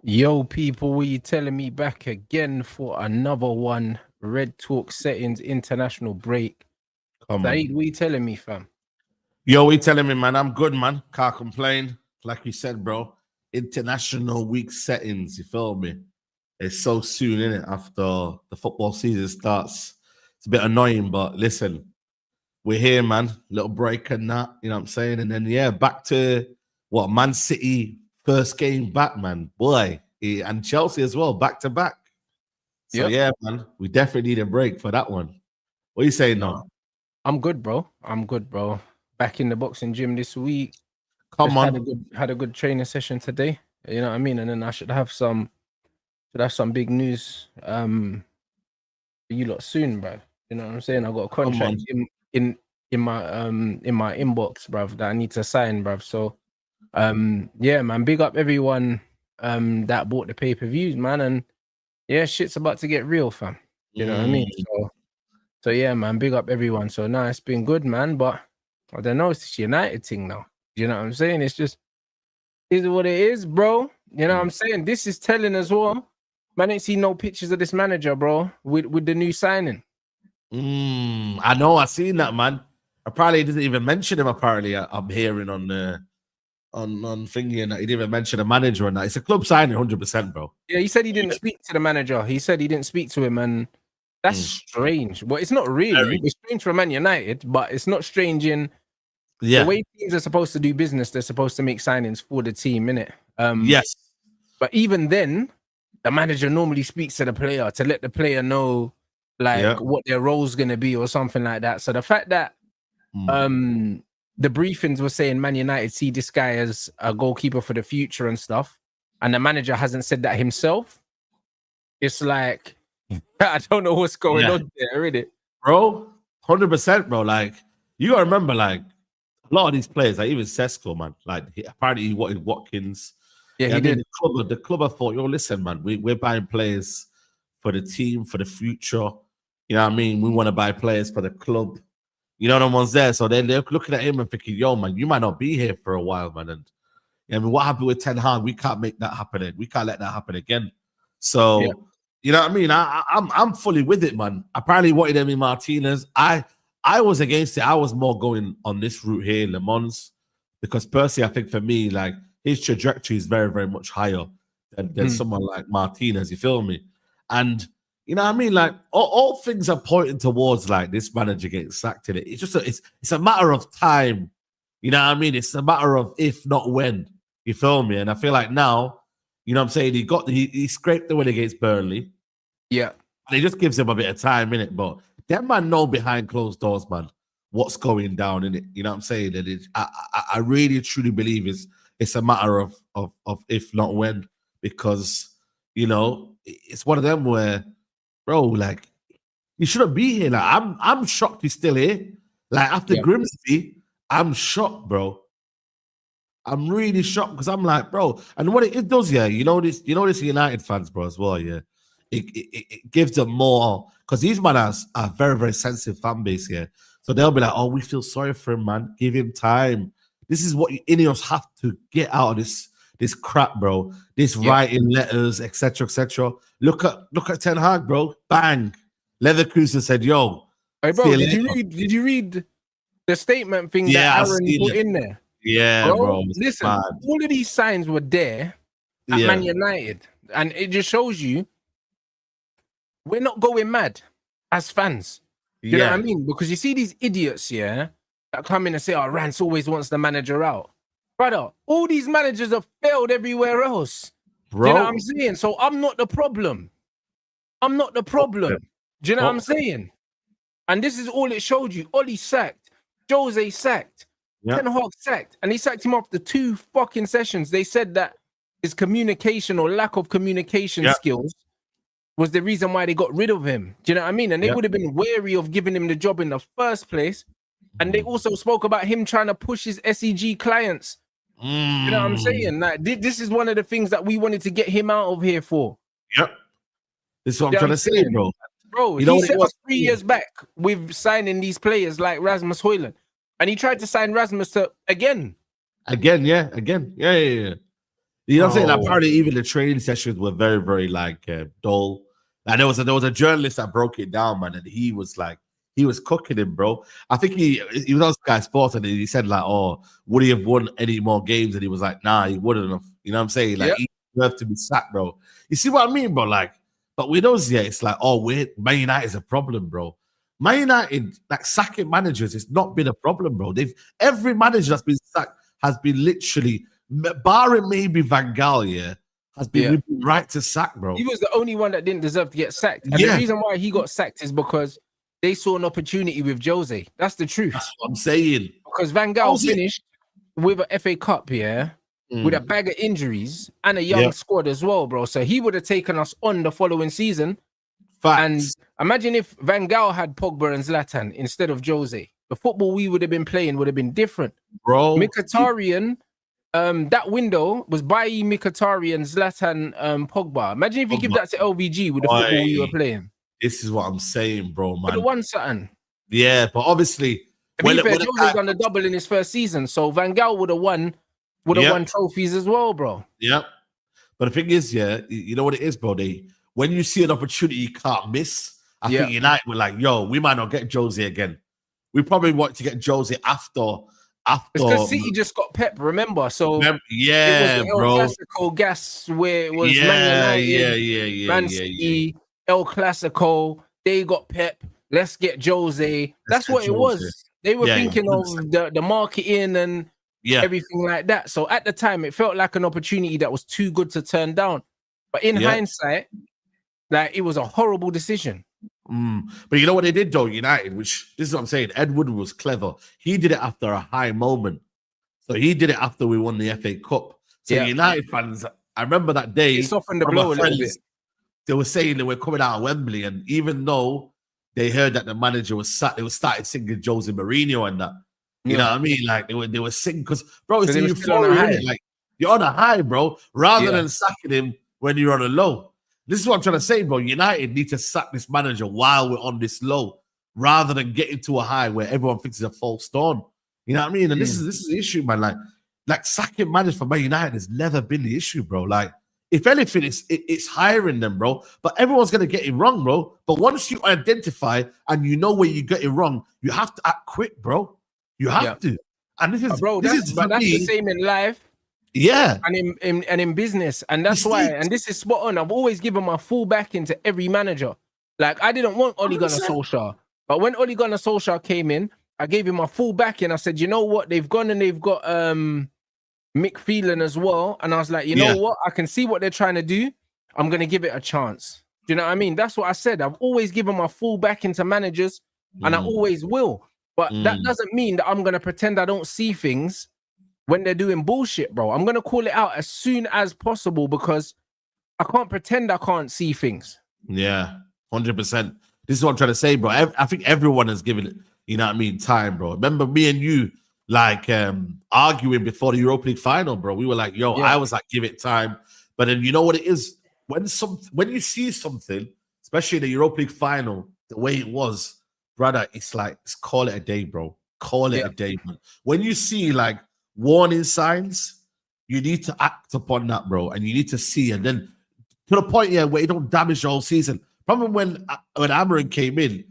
Yo, people, what you telling me back again for another one? Red Talk Settings International Break. Come on. Saeed, what you telling me, fam? Yo, we telling me, man, I'm good, man. Can't complain. Like we said, bro, international week settings, you feel me? It's so soon, innit? After the football season starts. It's a bit annoying, but listen, we're here, man. Little break and that, you know what I'm saying? And then, yeah, back to what, Man City first game back, man. Boy, and Chelsea as well, back to back. So, Yep. yeah, man, we definitely need a break for that one. What are you saying now? I'm good, bro. I'm good, bro. Back in the boxing gym this week. Come Just on. had a good training session today. You know what I mean? And then I should have some big news for you lot soon, bro. You know what I'm saying? I got a contract in my inbox, bruv, that I need to sign, bruv. So yeah, man, big up everyone that bought the pay-per-views, man, and yeah, shit's about to get real, fam. You know what I mean? So yeah, man, big up everyone. So now it's been good, man, but I don't know, it's this United thing now. You know what I'm saying? It's just is what it is, bro. You know what I'm saying? This is telling as well. Man, ain't seen no pictures of this manager, bro, with the new signing. I know, I seen that, man. I probably didn't even mention him. Apparently, I'm hearing on thingy and that he didn't even mention a manager on that. It's a club signing, 100%, bro. Yeah, he said he didn't speak to the manager. He said he didn't speak to him, and that's strange. Well, it's not really. It's strange for Man United, but it's not strange in the way teams are supposed to do business. They're supposed to make signings for the team, innit? Yes. But even then, the manager normally speaks to the player to let the player know, like, what their role's going to be or something like that. So the fact that the briefings were saying Man United see this guy as a goalkeeper for the future and stuff, and the manager hasn't said that himself, it's like, I don't know what's going on there, isn't it? Bro, 100%, bro. Like, you got to remember, like, a lot of these players, like even Sesko, man, like, apparently he wanted Watkins. Yeah, he did. The club, I thought, yo, listen, man, we're buying players for the team, for the future. You know what I mean? We want to buy players for the club. You know, no one's there. So they're looking at him and thinking, yo, man, you might not be here for a while, man. And I mean, what happened with Ten Hag? We can't make that happen. We can't let that happen again. So, you know what I mean? I'm fully with it, man. I apparently wanted Emi Martinez. I was against it. I was more going on this route here, Le Mans, because personally, I think for me, like, his trajectory is very, very much higher than someone like Martinez. You feel me? And you know what I mean? Like, all things are pointing towards like this manager getting sacked in it. It's just it's a matter of time. You know what I mean? It's a matter of if, not when. You feel me? And I feel like now, you know what I'm saying? He scraped the win against Burnley. Yeah. And it just gives him a bit of time in it. But that man know behind closed doors, man, what's going down in it. You know what I'm saying? And I really truly believe it's a matter of if, not when, because you know it's one of them where, bro, like, you shouldn't be here. Like, I'm shocked he's still here. Like, after Grimsby, I'm shocked, bro. I'm really shocked because I'm like, bro, and what it does, you know this United fans, bro, as well, it gives them more, because these men are very, very sensitive fan base here. So they'll be like, oh, we feel sorry for him, man. Give him time. This is what INEOS have to get out of this crap, bro. This writing letters, etc., etc. Look at Ten Hag, bro. Bang. Leverkusen said, "Yo, hey, bro, did you read the statement thing that Aaron put in there? Yeah, bro. Listen, all of these signs were there at Man United, and it just shows you we're not going mad as fans. You know what I mean? Because you see these idiots, that come in and say, "Oh, Rants always wants the manager out." Brother, all these managers have failed everywhere else. Bro. Do you know what I'm saying? So I'm not the problem. I'm not the problem. Do you know what I'm saying? And this is all it showed you. Oli sacked. Jose sacked. Ten Hag sacked. And he sacked him after 2 fucking sessions. They said that his communication or lack of communication skills was the reason why they got rid of him. Do you know what I mean? And they would have been wary of giving him the job in the first place. And they also spoke about him trying to push his SEG clients. You know what I'm saying? Like, this is one of the things that we wanted to get him out of here for. Yep. This is what I'm trying to say, bro. Bro, he set us 3 years back with signing these players like Rasmus Højlund. And he tried to sign Rasmus again. Again. Yeah. You know what I'm saying? Apparently, even the training sessions were very, very like dull. And there was a journalist that broke it down, man, and he was cooking him, bro. I think he was on Sky Sports, and he said like, "Oh, would he have won any more games?" And he was like, "Nah, he wouldn't have." You know what I'm saying? Like, he deserved to be sacked, bro. You see what I mean, bro? Like, but with us, yeah, it's like, oh, Man United is a problem, bro. Man United, like sacking managers, it's not been a problem, bro. Every manager that's been sacked has been literally, barring maybe Van Gaal, has been right to sack, bro. He was the only one that didn't deserve to get sacked. And the reason why he got sacked is because they saw an opportunity with Jose. That's the truth. That's what I'm saying. Because Van Gaal finished with an FA Cup, with a bag of injuries and a young squad as well, bro. So he would have taken us on the following season. Facts. And imagine if Van Gaal had Pogba and Zlatan instead of Jose. The football we would have been playing would have been different. Bro. Mkhitaryan, that window was Bailly, Mkhitaryan, Zlatan, Pogba. Imagine if you give that to LVG with the football we were playing. This is what I'm saying, bro, man. Would have won something. Yeah, but obviously... Jose's done a double in his first season, so Van Gaal would have won trophies as well, bro. Yep. But the thing is, you know what it is, bro? When you see an opportunity you can't miss, I think United were like, yo, we might not get Jose again. We probably want to get Jose after. It's because City just got Pep, remember? So it was the El Clasico gas where it was Man United, Man City, El Clasico. They got Pep. Let's get Jose. That's what it was. They were thinking of the marketing and everything like that. So at the time, it felt like an opportunity that was too good to turn down. But in hindsight, like it was a horrible decision. But you know what they did though, United, which this is what I'm saying. Ed Woodward was clever. He did it after a high moment. So he did it after we won the FA Cup. So United fans, I remember that day. He softened the blow a little bit. They were saying they were coming out of Wembley, and even though they heard that the manager was sacked, they started singing Jose Mourinho and that. You know what I mean? Like they were singing because, bro, it's euphoria. Like you're on a high, bro, rather than sacking him when you're on a low. This is what I'm trying to say, bro. United need to sack this manager while we're on this low, rather than getting to a high where everyone thinks it's a false dawn. You know what I mean? And this is the issue, man. Like sacking managers for Man United has never been the issue, bro. Like, if anything, it's hiring them, bro. But everyone's gonna get it wrong, bro. But once you identify and you know where you get it wrong, you have to act quick, bro. You have to. And this is that's the same in life. Yeah. And in business. And that's why, and this is spot on. I've always given my full back into every manager. Like I didn't want Ole Gunnar Solskjaer. But when Ole Gunnar Solskjaer came in, I gave him my full back and I said, you know what? They've gone and they've got Mick Phelan as well. And I was like, you know what? I can see what they're trying to do. I'm going to give it a chance. Do you know what I mean? That's what I said. I've always given my full back into managers and I always will. But that doesn't mean that I'm going to pretend I don't see things when they're doing bullshit, bro. I'm going to call it out as soon as possible because I can't pretend I can't see things. Yeah, 100%. This is what I'm trying to say, bro. I think everyone has given it, you know what I mean, time, bro. Remember me and you, like, arguing before the Europa League final, bro. We were like, yo, I was like, give it time. But then you know what it is? When you see something, especially in the Europa League final, the way it was, brother, it's like, call it a day, bro. Call it a day, man. When you see, like, warning signs, you need to act upon that, bro. And you need to see, and then to the point, where it don't damage the whole season. Probably when Amarin came in,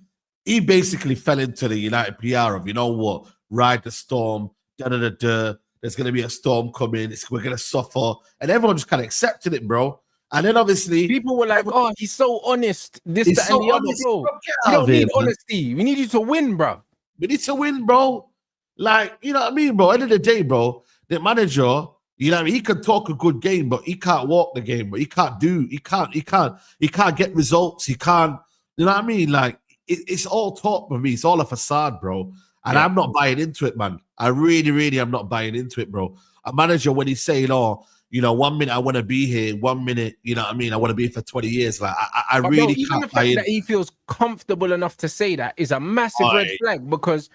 he basically fell into the United PR of, you know what, ride the storm, there's going to be a storm coming, we're going to suffer. And everyone just kind of accepted it, bro. And then obviously... people were like, oh, he's so honest. This, that, and the other, bro. You don't need honesty. We need you to win, bro. We need to win, bro. Like, you know what I mean, bro? End of the day, bro, the manager... You know what I mean? He can talk a good game, but he can't walk the game. But he can't get results. He can't, you know what I mean? Like, it's all talk for me. It's all a facade, bro. And I'm not buying into it, man. I really, really am not buying into it, bro. A manager, when he's saying, oh, you know, 1 minute I want to be here, 1 minute, you know what I mean? I want to be here for 20 years. Like, I really can't the fact that he feels comfortable enough to say that is a massive red flag because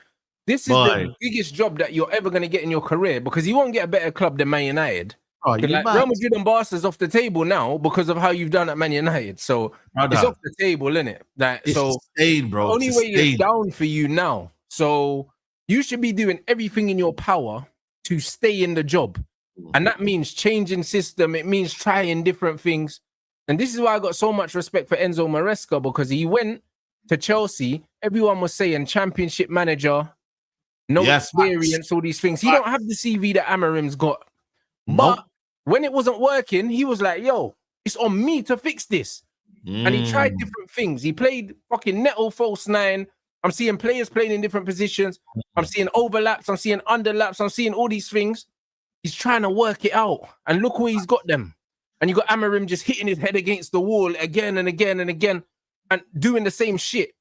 this is the biggest job that you're ever going to get in your career because you won't get a better club than Man United. Like Real Madrid and Barca's off the table now because of how you've done at Man United. So it's off the table, isn't it? It's insane, bro. The only way is down for you now. So you should be doing everything in your power to stay in the job. And that means changing system. It means trying different things. And this is why I got so much respect for Enzo Maresca, because he went to Chelsea. Everyone was saying championship manager, no experience, all these things. He don't have the CV that Amarim's got. But when it wasn't working, he was like, yo, it's on me to fix this. And he tried different things. He played fucking Neto false 9. I'm seeing players playing in different positions. I'm seeing overlaps. I'm seeing underlaps. I'm seeing all these things. He's trying to work it out. And look where he's got them. And you got Amarim just hitting his head against the wall again and again and again and doing the same shit.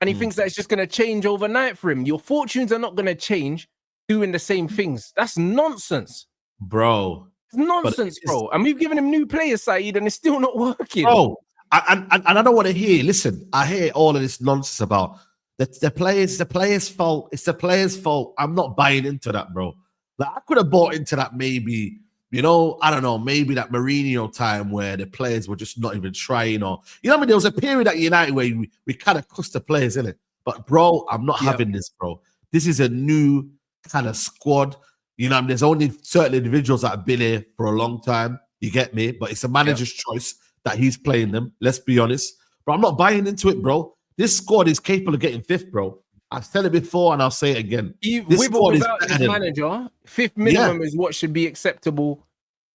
And he thinks that it's just going to change overnight for him. Your fortunes are not going to change doing the same things. That's nonsense. Bro. It's nonsense, bro. And we've given him new players, Saeed, and it's still not working. Bro, and I don't want to hear, listen, I hear all of this nonsense about the players' fault. It's the players' fault. I'm not buying into that, bro. Like, I could have bought into that maybe, I don't know, maybe that Mourinho time where the players were just not even trying, or, what I mean? There was a period at United where we kind of cussed the players, innit? But, bro, I'm not having this, bro. This is a new kind of squad. There's only certain individuals that have been here for a long time. You get me? But it's a manager's choice that he's playing them. Let's be honest. But I'm not buying into it, bro. This squad is capable of getting fifth, bro. I've said it before and I'll say it again. With or without this manager, fifth minimum is what should be acceptable.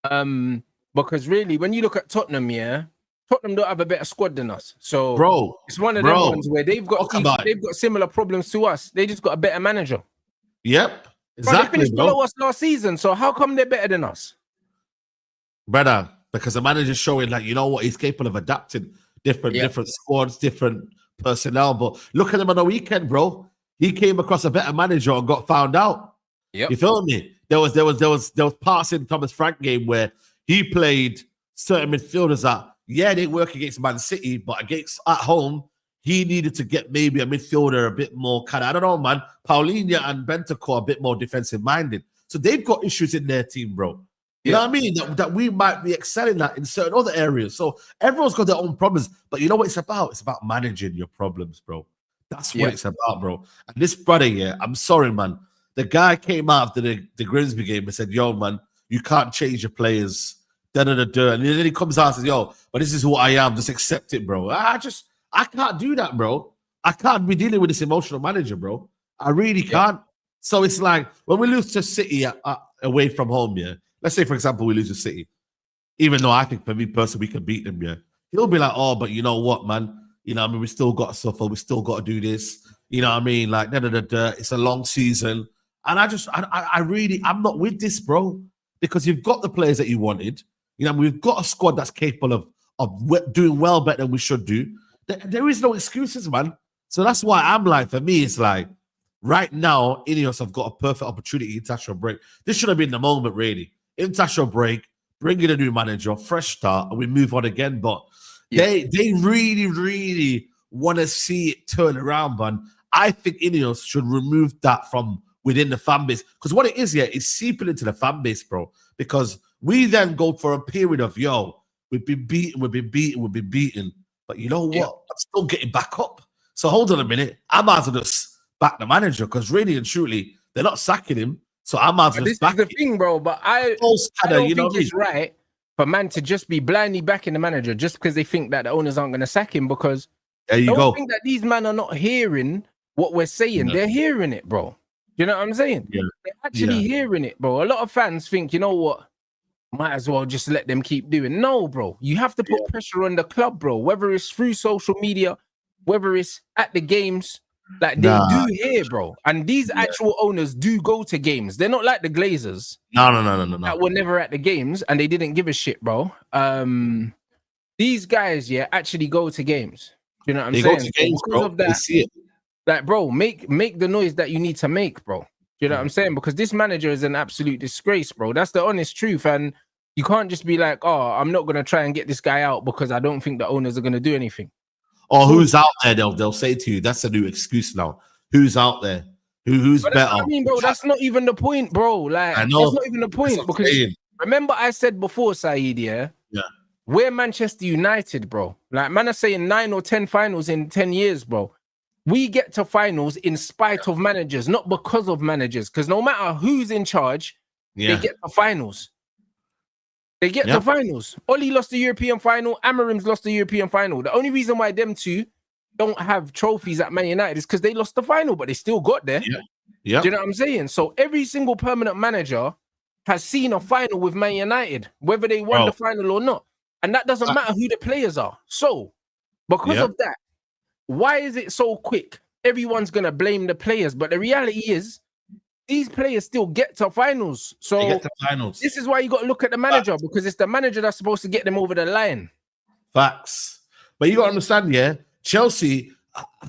Because really, when you look at Tottenham, Tottenham don't have a better squad than us. So, bro, it's one of them ones where they've got similar problems to us. They just got a better manager. Yep, exactly. They finished below us last season. So how come they're better than us, brother? Because the manager's showing that he's capable of adapting different squads, different personnel. But look at him on the weekend, bro. He came across a better manager and got found out. You feel me? There was parts in Thomas Frank game where he played certain midfielders that they work against Man City, but at home he needed to get maybe a midfielder a bit more kind of, I don't know, man. Paulinho and Bentancur a bit more defensive minded. So they've got issues in their team, bro. You know what I mean? That we might be excelling at in certain other areas. So everyone's got their own problems. But you know what it's about? It's about managing your problems, bro. That's what it's about, bro. And this brother, I'm sorry, man. The guy came after the Grimsby game and said, yo, man, you can't change your players. Da-da-da-da. And then he comes out and says, yo, but this is who I am. Just accept it, bro. I can't do that, bro. I can't be dealing with this emotional manager, bro. I really can't. So it's like, when we lose to City away from home, let's say, for example, we lose to City. Even though I think, for me personally, we can beat them, he'll be like, oh, but you know what, man? We still got to suffer. We still got to do this. Like, it's a long season. And I'm not with this, bro. Because you've got the players that you wanted. We've got a squad that's capable of doing well better than we should do. There is no excuses, man. So that's why I'm like, for me, it's like, right now, INEOS have got a perfect opportunity in international break. This should have been the moment, really. International break, bring in a new manager, fresh start, and we move on again. But they really, really want to see it turn around, man. I think INEOS should remove that from within the fan base. Because what it is, is seeping into the fan base, bro. Because we then go for a period of, we've been beaten. But you know what? I'm still getting back up. So hold on a minute. I might as well just back the manager, because really and truly, they're not sacking him. So I might as well just back him. This is the thing, bro. But I don't think it's right for man to just be blindly backing the manager just because they think that the owners aren't going to sack him. Because there you go. Think that these men are not hearing what we're saying. They're hearing it, bro. You know what I'm saying? They're actually hearing it, bro. A lot of fans think, you know what? Might as well just let them keep doing. No, bro. You have to put pressure on the club, bro. Whether it's through social media, whether it's at the games, like they do here, bro. And these actual owners do go to games. They're not like the Glazers. No. That were never at the games and they didn't give a shit, bro. These guys, actually go to games. You know what I'm saying? Go to games, because bro. of that, they see it. Like, bro, make the noise that you need to make, bro. You know what I'm saying? Because this manager is an absolute disgrace, bro. That's the honest truth. And you can't just be like, oh, I'm not going to try and get this guy out because I don't think the owners are going to do anything. Or who's out there? They'll say to you, that's a new excuse now. Who's out there? Who's better? I mean, bro, that's not even the point, bro. Like, that's not even the point. Because remember I said before, Saeed, we're Manchester United, bro. Like, man are saying 9 or 10 finals in 10 years, bro. We get to finals in spite of managers, not because of managers. Because no matter who's in charge, they get to finals. They get to finals. Oli lost the European final. Amarim's lost the European final. The only reason why them two don't have trophies at Man United is because they lost the final, but they still got there. Yeah. Do you know what I'm saying? So every single permanent manager has seen a final with Man United, whether they won the final or not. And that doesn't matter who the players are. So because of that, why is it so quick? Everyone's going to blame the players. But the reality is, these players still get to finals. So they get to finals. This is why you got to look at the manager, because it's the manager that's supposed to get them over the line. Facts. But you got to understand, Chelsea,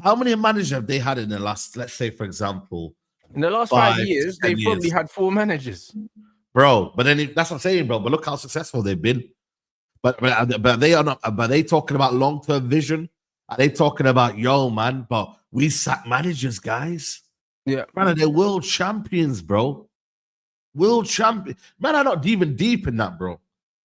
how many managers have they had in the last, let's say, for example, in the last 5 years, they've probably had 4 managers. Bro, but then that's what I'm saying, bro. But look how successful they've been. But they are not. But they talking about long-term vision? Are they talking about, yo, man, but we sack managers, guys? Yeah. Man, they're world champions, bro. World champion. Man, I'm not even deep in that, bro.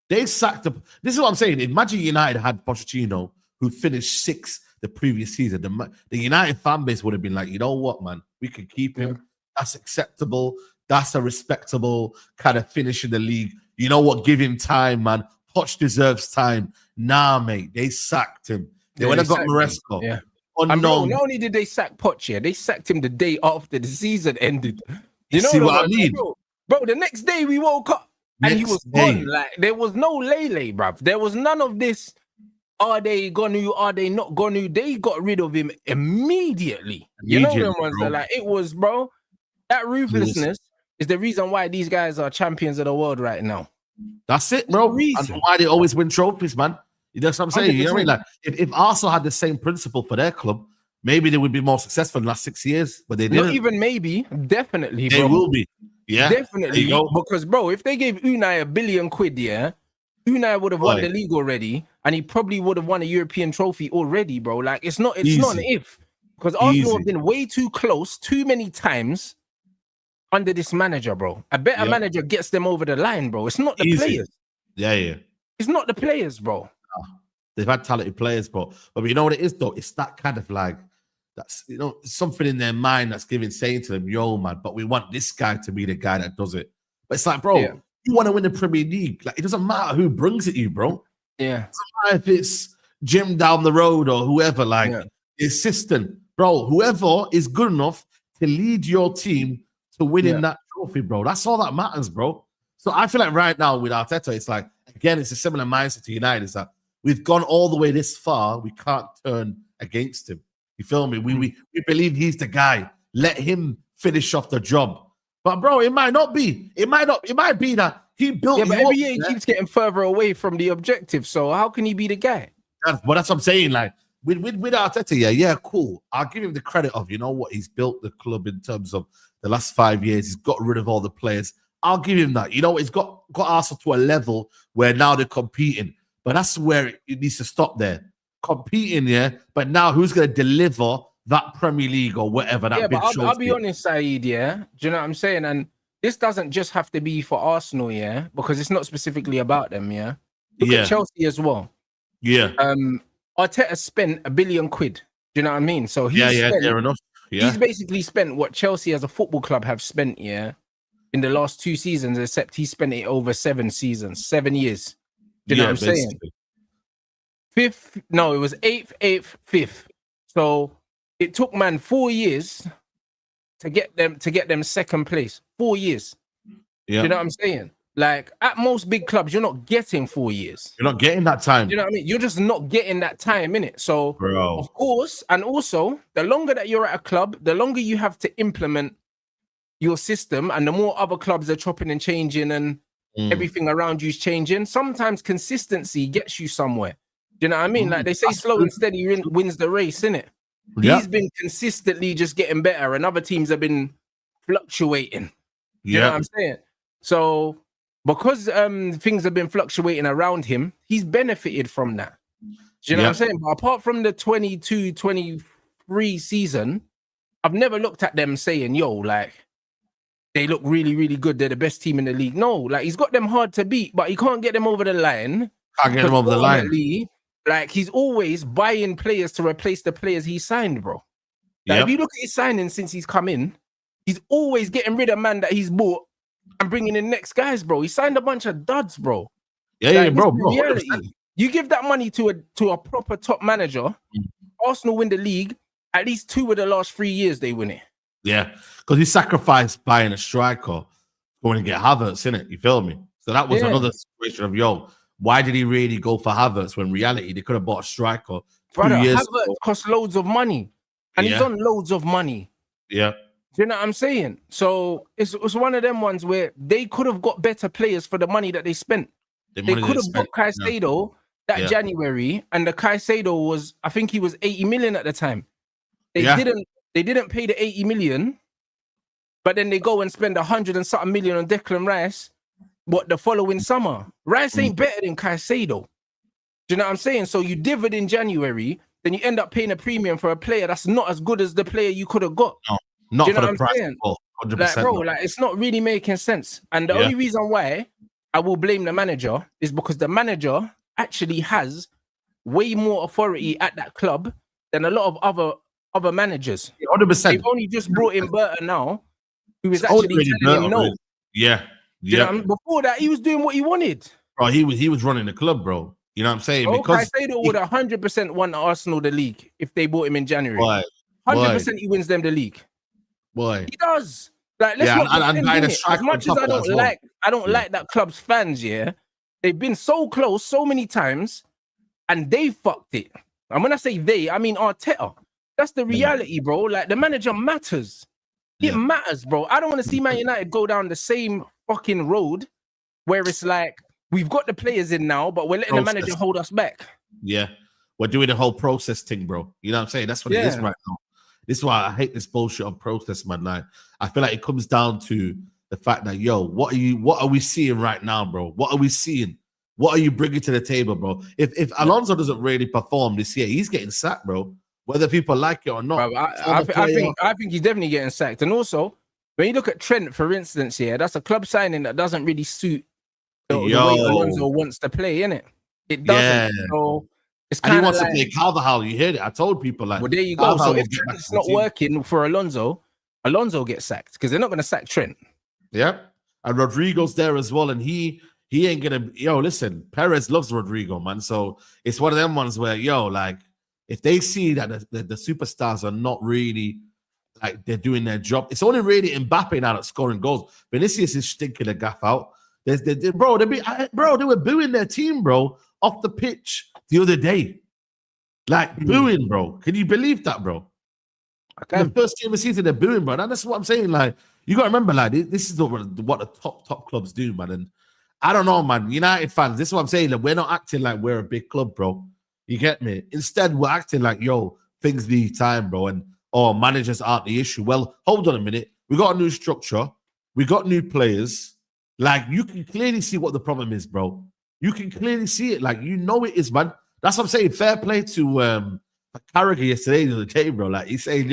They sacked up. This is what I'm saying. Imagine United had Pochettino, who finished 6th the previous season. The United fan base would have been like, you know what, man? We can keep him. That's acceptable. That's a respectable kind of finish in the league. You know what? Give him time, man. Poch deserves time. Nah, mate. They sacked him. They went and got Maresco. Yeah. And bro, not only did they sack Poch, they sacked him the day after the season ended. You know what I mean? Bro, the next day we woke up and he was gone. Like, there was no Lele, bruv. There was none of this. Are they gonna? Are they not gonna? They got rid of him immediately. You know them ones that, like, it was, bro. That ruthlessness is the reason why these guys are champions of the world right now. That's it, bro. And why they always win trophies, man. That's what I'm saying. 100%. You know what I mean? Like, if Arsenal had the same principle for their club, maybe they would be more successful in the last 6 years. But they didn't. Not even maybe. Definitely, bro. They will be. Yeah. Definitely. Because, bro, if they gave Unai £1 billion, Unai would have won the league already, and he probably would have won a European trophy already, bro. Like, it's not an if. Because Arsenal have been way too close too many times under this manager, bro. A better manager gets them over the line, bro. It's not the players. Yeah. It's not the players, bro. They've had talented players, bro. But you know what it is, though? It's that kind of like, that's, you know, something in their mind that's saying to them, yo, man, but we want this guy to be the guy that does it. But it's like, bro, you want to win the Premier League. Like, it doesn't matter who brings it you, bro. Yeah. It doesn't matter if it's Jim down the road or whoever, like, the assistant. Bro, whoever is good enough to lead your team to winning that trophy, bro. That's all that matters, bro. So I feel like right now with Arteta, it's like, again, it's a similar mindset to United. It's that we've gone all the way this far. We can't turn against him. You feel me? We believe he's the guy. Let him finish off the job. But bro, it might not be. It might be that he built. Yeah, but every year he keeps getting further away from the objective. So how can he be the guy? That's what I'm saying. Like with Arteta, cool. I'll give him the credit of, you know what, he's built the club in terms of the last 5 years. He's got rid of all the players. I'll give him that. You know, he's got Arsenal to a level where now they're competing. But that's where it needs to stop there. Competing, but now who's going to deliver that Premier League or whatever that big show? I'll be honest, Saeed, do you know what I'm saying? And this doesn't just have to be for Arsenal, because it's not specifically about them, Look at Chelsea as well. Yeah. Arteta spent £1 billion. Do you know what I mean? So fair enough. Yeah. He's basically spent what Chelsea as a football club have spent, in the last 2 seasons, except he spent it over 7 seasons, 7 years. Do you know what I'm saying? It was 8th, 5th. So it took 4 years to get them second place. 4 years. Yeah. Do you know what I'm saying? Like, at most big clubs, you're not getting 4 years. You're not getting that time. You know what I mean? You're just not getting that time, innit? So, bro, of course, and also, the longer that you're at a club, the longer you have to implement your system, and the more other clubs are chopping and changing, and everything around you is changing. Sometimes consistency gets you somewhere. Do you know what I mean? Like they say, slow and steady wins the race, innit? Yeah. He's been consistently just getting better, and other teams have been fluctuating. You know what I'm saying? So because things have been fluctuating around him, he's benefited from that. Do you know what I'm saying? But apart from the 22-23 season, I've never looked at them saying, yo, like, they look really, really good. They're the best team in the league. No, like, he's got them hard to beat, but he can't get them over the line. Can't get them over the line. Like, he's always buying players to replace the players he signed, bro. Like, if you look at his signings since he's come in, he's always getting rid of man that he's bought and bringing in next guys, bro. He signed a bunch of duds, bro. Yeah, Like, bro. reality. 100%. You give that money to a proper top manager. Arsenal win the league. At least 2 of the last 3 years they win it. Yeah, because he sacrificed buying a striker going to get Havertz in it. You feel me? So that was another situation of why did he really go for Havertz when reality they could have bought a striker 2 years Havertz ago? costs loads of money, and he's on loads of money. Yeah. Do you know what I'm saying? So it's one of them ones where they could have got better players for the money that they spent. They could have got Caicedo that January, and the Caicedo was, I think he was 80 million at the time. They didn't pay the 80 million, but then they go and spend 100 and something million on Declan Rice. What, the following summer? Rice ain't better than Caicedo. Do you know what I'm saying? So you divvied in January, then you end up paying a premium for a player that's not as good as the player you could have got. No, not Do you know for what the price. saying? 100%. Like, bro, like, it's not really making sense. And the only reason why I will blame the manager is because the manager actually has way more authority at that club than a lot of other managers. 100%. They've only just brought in Burton now, who is actually telling him no. Really. Yeah. You know what I mean? Before that, he was doing what he wanted. Bro, he was running the club, bro. You know what I'm saying? Bro, because Caicedo would 100% won Arsenal the league if they bought him in January. 100% he wins them the league. Boy. He does. Like, let's not and buying a as much as I don't like that club's fans, they've been so close so many times and they fucked it. And when I say they, I mean Arteta. That's the reality, bro. Like, the manager matters. It matters, bro. I don't want to see Man United go down the same fucking road where it's like, we've got the players in now, but we're letting the manager hold us back. Yeah. We're doing the whole process thing, bro. You know what I'm saying? That's what it is right now. This is why I hate this bullshit on process, man. Like, I feel like it comes down to the fact that, what are we seeing right now, bro? What are we seeing? What are you bringing to the table, bro? If Alonso doesn't really perform this year, he's getting sacked, bro. Whether people like it or not. Bro, I think he's definitely getting sacked. And also, when you look at Trent, for instance, that's a club signing that doesn't really suit the way Alonso wants to play, innit? It doesn't. Yeah. So it's kind of, he wants to play Carvajal. You heard it. I told people, like, well, there you go. So if Trent's not working for Alonso gets sacked because they're not going to sack Trent. Yeah. And Rodrigo's there as well. And he ain't going to, listen, Perez loves Rodrigo, man. So it's one of them ones where, like, if they see that the superstars are not really, like, they're doing their job, it's only really Mbappe now that's scoring goals. Vinicius is stinking the gaff out. They were booing their team, bro, off the pitch the other day. Like, booing, bro. Can you believe that, bro? The first game of the season, they're booing, bro. And that's what I'm saying. Like, you got to remember, like, this is what the top clubs do, man. And I don't know, man. United fans, this is what I'm saying. Like, we're not acting like we're a big club, bro. You get me? Instead, we're acting like, things need time, bro. And, managers aren't the issue. Well, hold on a minute. We got a new structure. We got new players. Like, you can clearly see what the problem is, bro. You can clearly see it. Like, it is, man. That's what I'm saying. Fair play to Carragher yesterday, the other day, bro. Like, he's saying,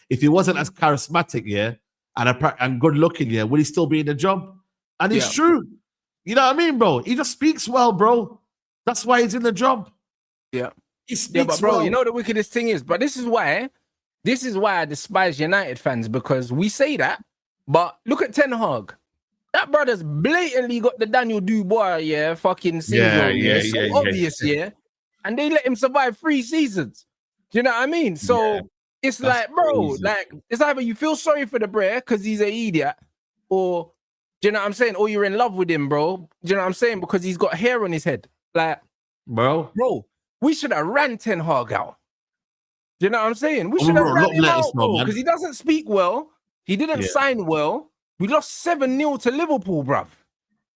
if he wasn't as charismatic, and good looking, would he still be in the job? And it's true. You know what I mean, bro? He just speaks well, bro. That's why he's in the job. Yeah. He speaks but bro, well. The wickedest thing is, but this is why I despise United fans, because we say that, but look at Ten Hag. That brother's blatantly got the Daniel Dubois, fucking syndrome. So obvious, and they let him survive 3 seasons. Do you know what I mean? So it's like, bro, crazy. Like, it's either you feel sorry for the brer because he's an idiot, or, do you know what I'm saying? Or you're in love with him, bro. Do you know what I'm saying? Because he's got hair on his head. Like, bro, we should have ran Ten Hag out. Do you know what I'm saying? We should have ran him out, because he doesn't speak well. He didn't sign well. We lost 7-0 to Liverpool, bruv.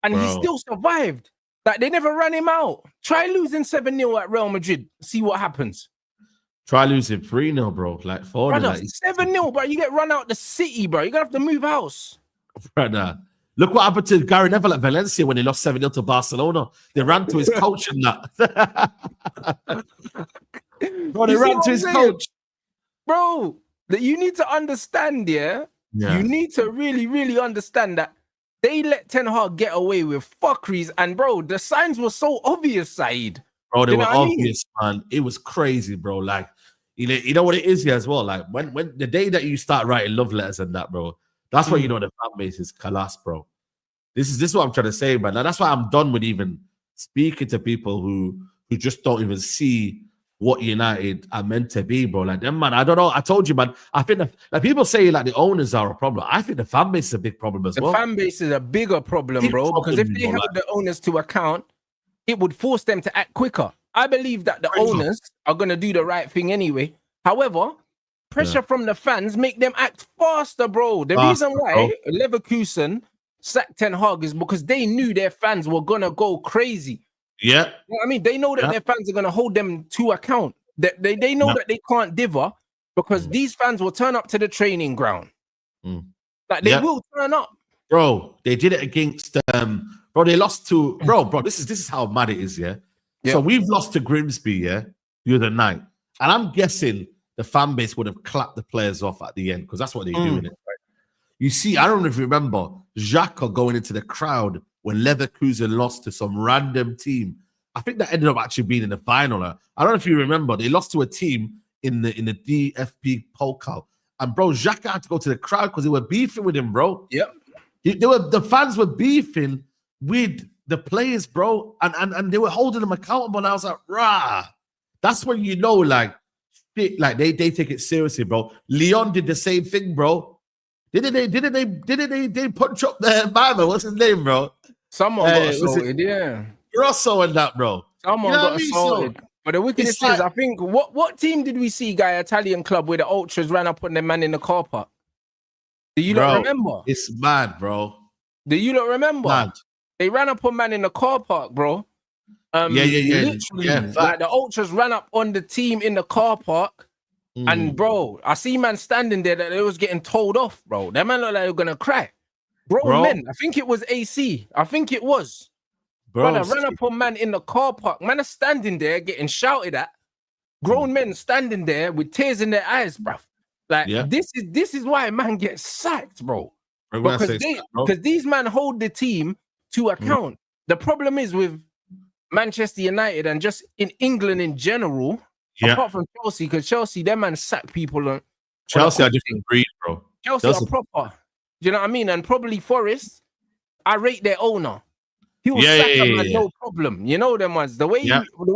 And he still survived. Like, they never ran him out. Try losing 7-0 at Real Madrid. See what happens. Try losing 3-0, bro. Like, 4-0. Like, 7-0, bro. You get run out the city, bro. You're going to have to move house. Brother. Look what happened to Gary Neville at Valencia when he lost 7-0 to Barcelona. They ran to his coach and that. Bro, they ran to his coach. Bro, that you need to understand, You need to really, really understand that they let Ten Hag get away with fuckeries. And, bro, the signs were so obvious, Saeed. Bro, they were obvious, man. It was crazy, bro. Like, you know what it is here as well? Like, when the day that you start writing love letters and that, bro, that's why you know the fan base is collapsed, bro. This is what I'm trying to say, man. Now, that's why I'm done with even speaking to people who just don't even see what United are meant to be, bro. Like them, man. I don't know. I told you, man. I think people say like the owners are a problem. I think the fan base is a big problem as well. The fan base is a bigger problem, bro. Because if they held the owners to account, it would force them to act quicker. I believe that the owners are gonna do the right thing anyway. However, pressure from the fans make them act faster, bro. The reason why Leverkusen sacked Ten Hag is because they knew their fans were gonna go crazy. Yeah. You know what I mean, they know that their fans are gonna hold them to account. That they know that they can't differ because these fans will turn up to the training ground. Like they will turn up. Bro, they did it against bro, they lost to bro. This is how mad it is, yeah. So we've lost to Grimsby, the other night. And I'm guessing the fan base would have clapped the players off at the end because that's what they do in it, right? You see, I don't know if you remember Xhaka going into the crowd when Leverkusen lost to some random team. I think that ended up actually being in the final. I don't know if you remember. They lost to a team in the DFB Pokal. And bro, Xhaka had to go to the crowd because they were beefing with him, bro. Yep. The fans were beefing with the players, bro, and they were holding them accountable. And I was like, rah. That's when you know, like, shit, like they take it seriously, bro. Leon did the same thing, bro. Didn't they punch up their man? What's his name, bro? Someone got assaulted, Grosso and that, bro. Someone got assaulted. But the wickedest is, I think, what team did we see, guy, Italian club, where the ultras ran up on the man in the car park? Do you not remember? It's mad, bro. Do you not remember? Mad. They ran up on man in the car park, bro. Literally, like the ultras ran up on the team in the car park. And bro, I see man standing there that they was getting told off, bro. That man looked like they were gonna cry. Bro, men, I think it was AC. I think it was. Brother, ran up on man in the car park. Man are standing there getting shouted at. Grown men standing there with tears in their eyes, bro. Like this is why man gets sacked, bro. Because these men hold the team to account. The problem is with Manchester United and just in England in general, apart from Chelsea, because Chelsea, them man sack people on Chelsea are different breed, bro. Chelsea are proper. Do you know what I mean? And probably Forest, I rate their owner. He will sack him, man, no problem. You know them ones. The way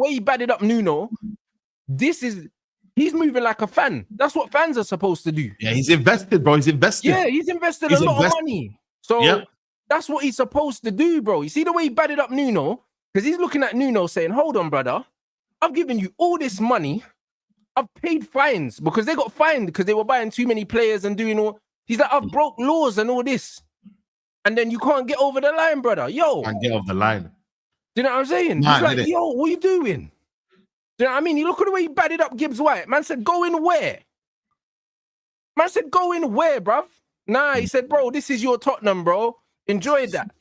he batted up Nuno, he's moving like a fan. That's what fans are supposed to do. Yeah, he's invested, bro. He's invested. Yeah, he's invested a lot of money. So that's what he's supposed to do, bro. You see the way he batted up Nuno? Because he's looking at Nuno saying, hold on, brother. I've given you all this money. I've paid fines because they got fined because they were buying too many players and doing all. He's like, I've broke laws and all this. And then you can't get over the line, brother. Yo. Can't get over the line. Do you know what I'm saying? He's like, yo, what are you doing? Do you know what I mean? You look at the way he batted up Gibbs White. Man said, go in where? Man said, go in where, bruv? Nah, he said, bro, this is your Tottenham, bro. Enjoy that.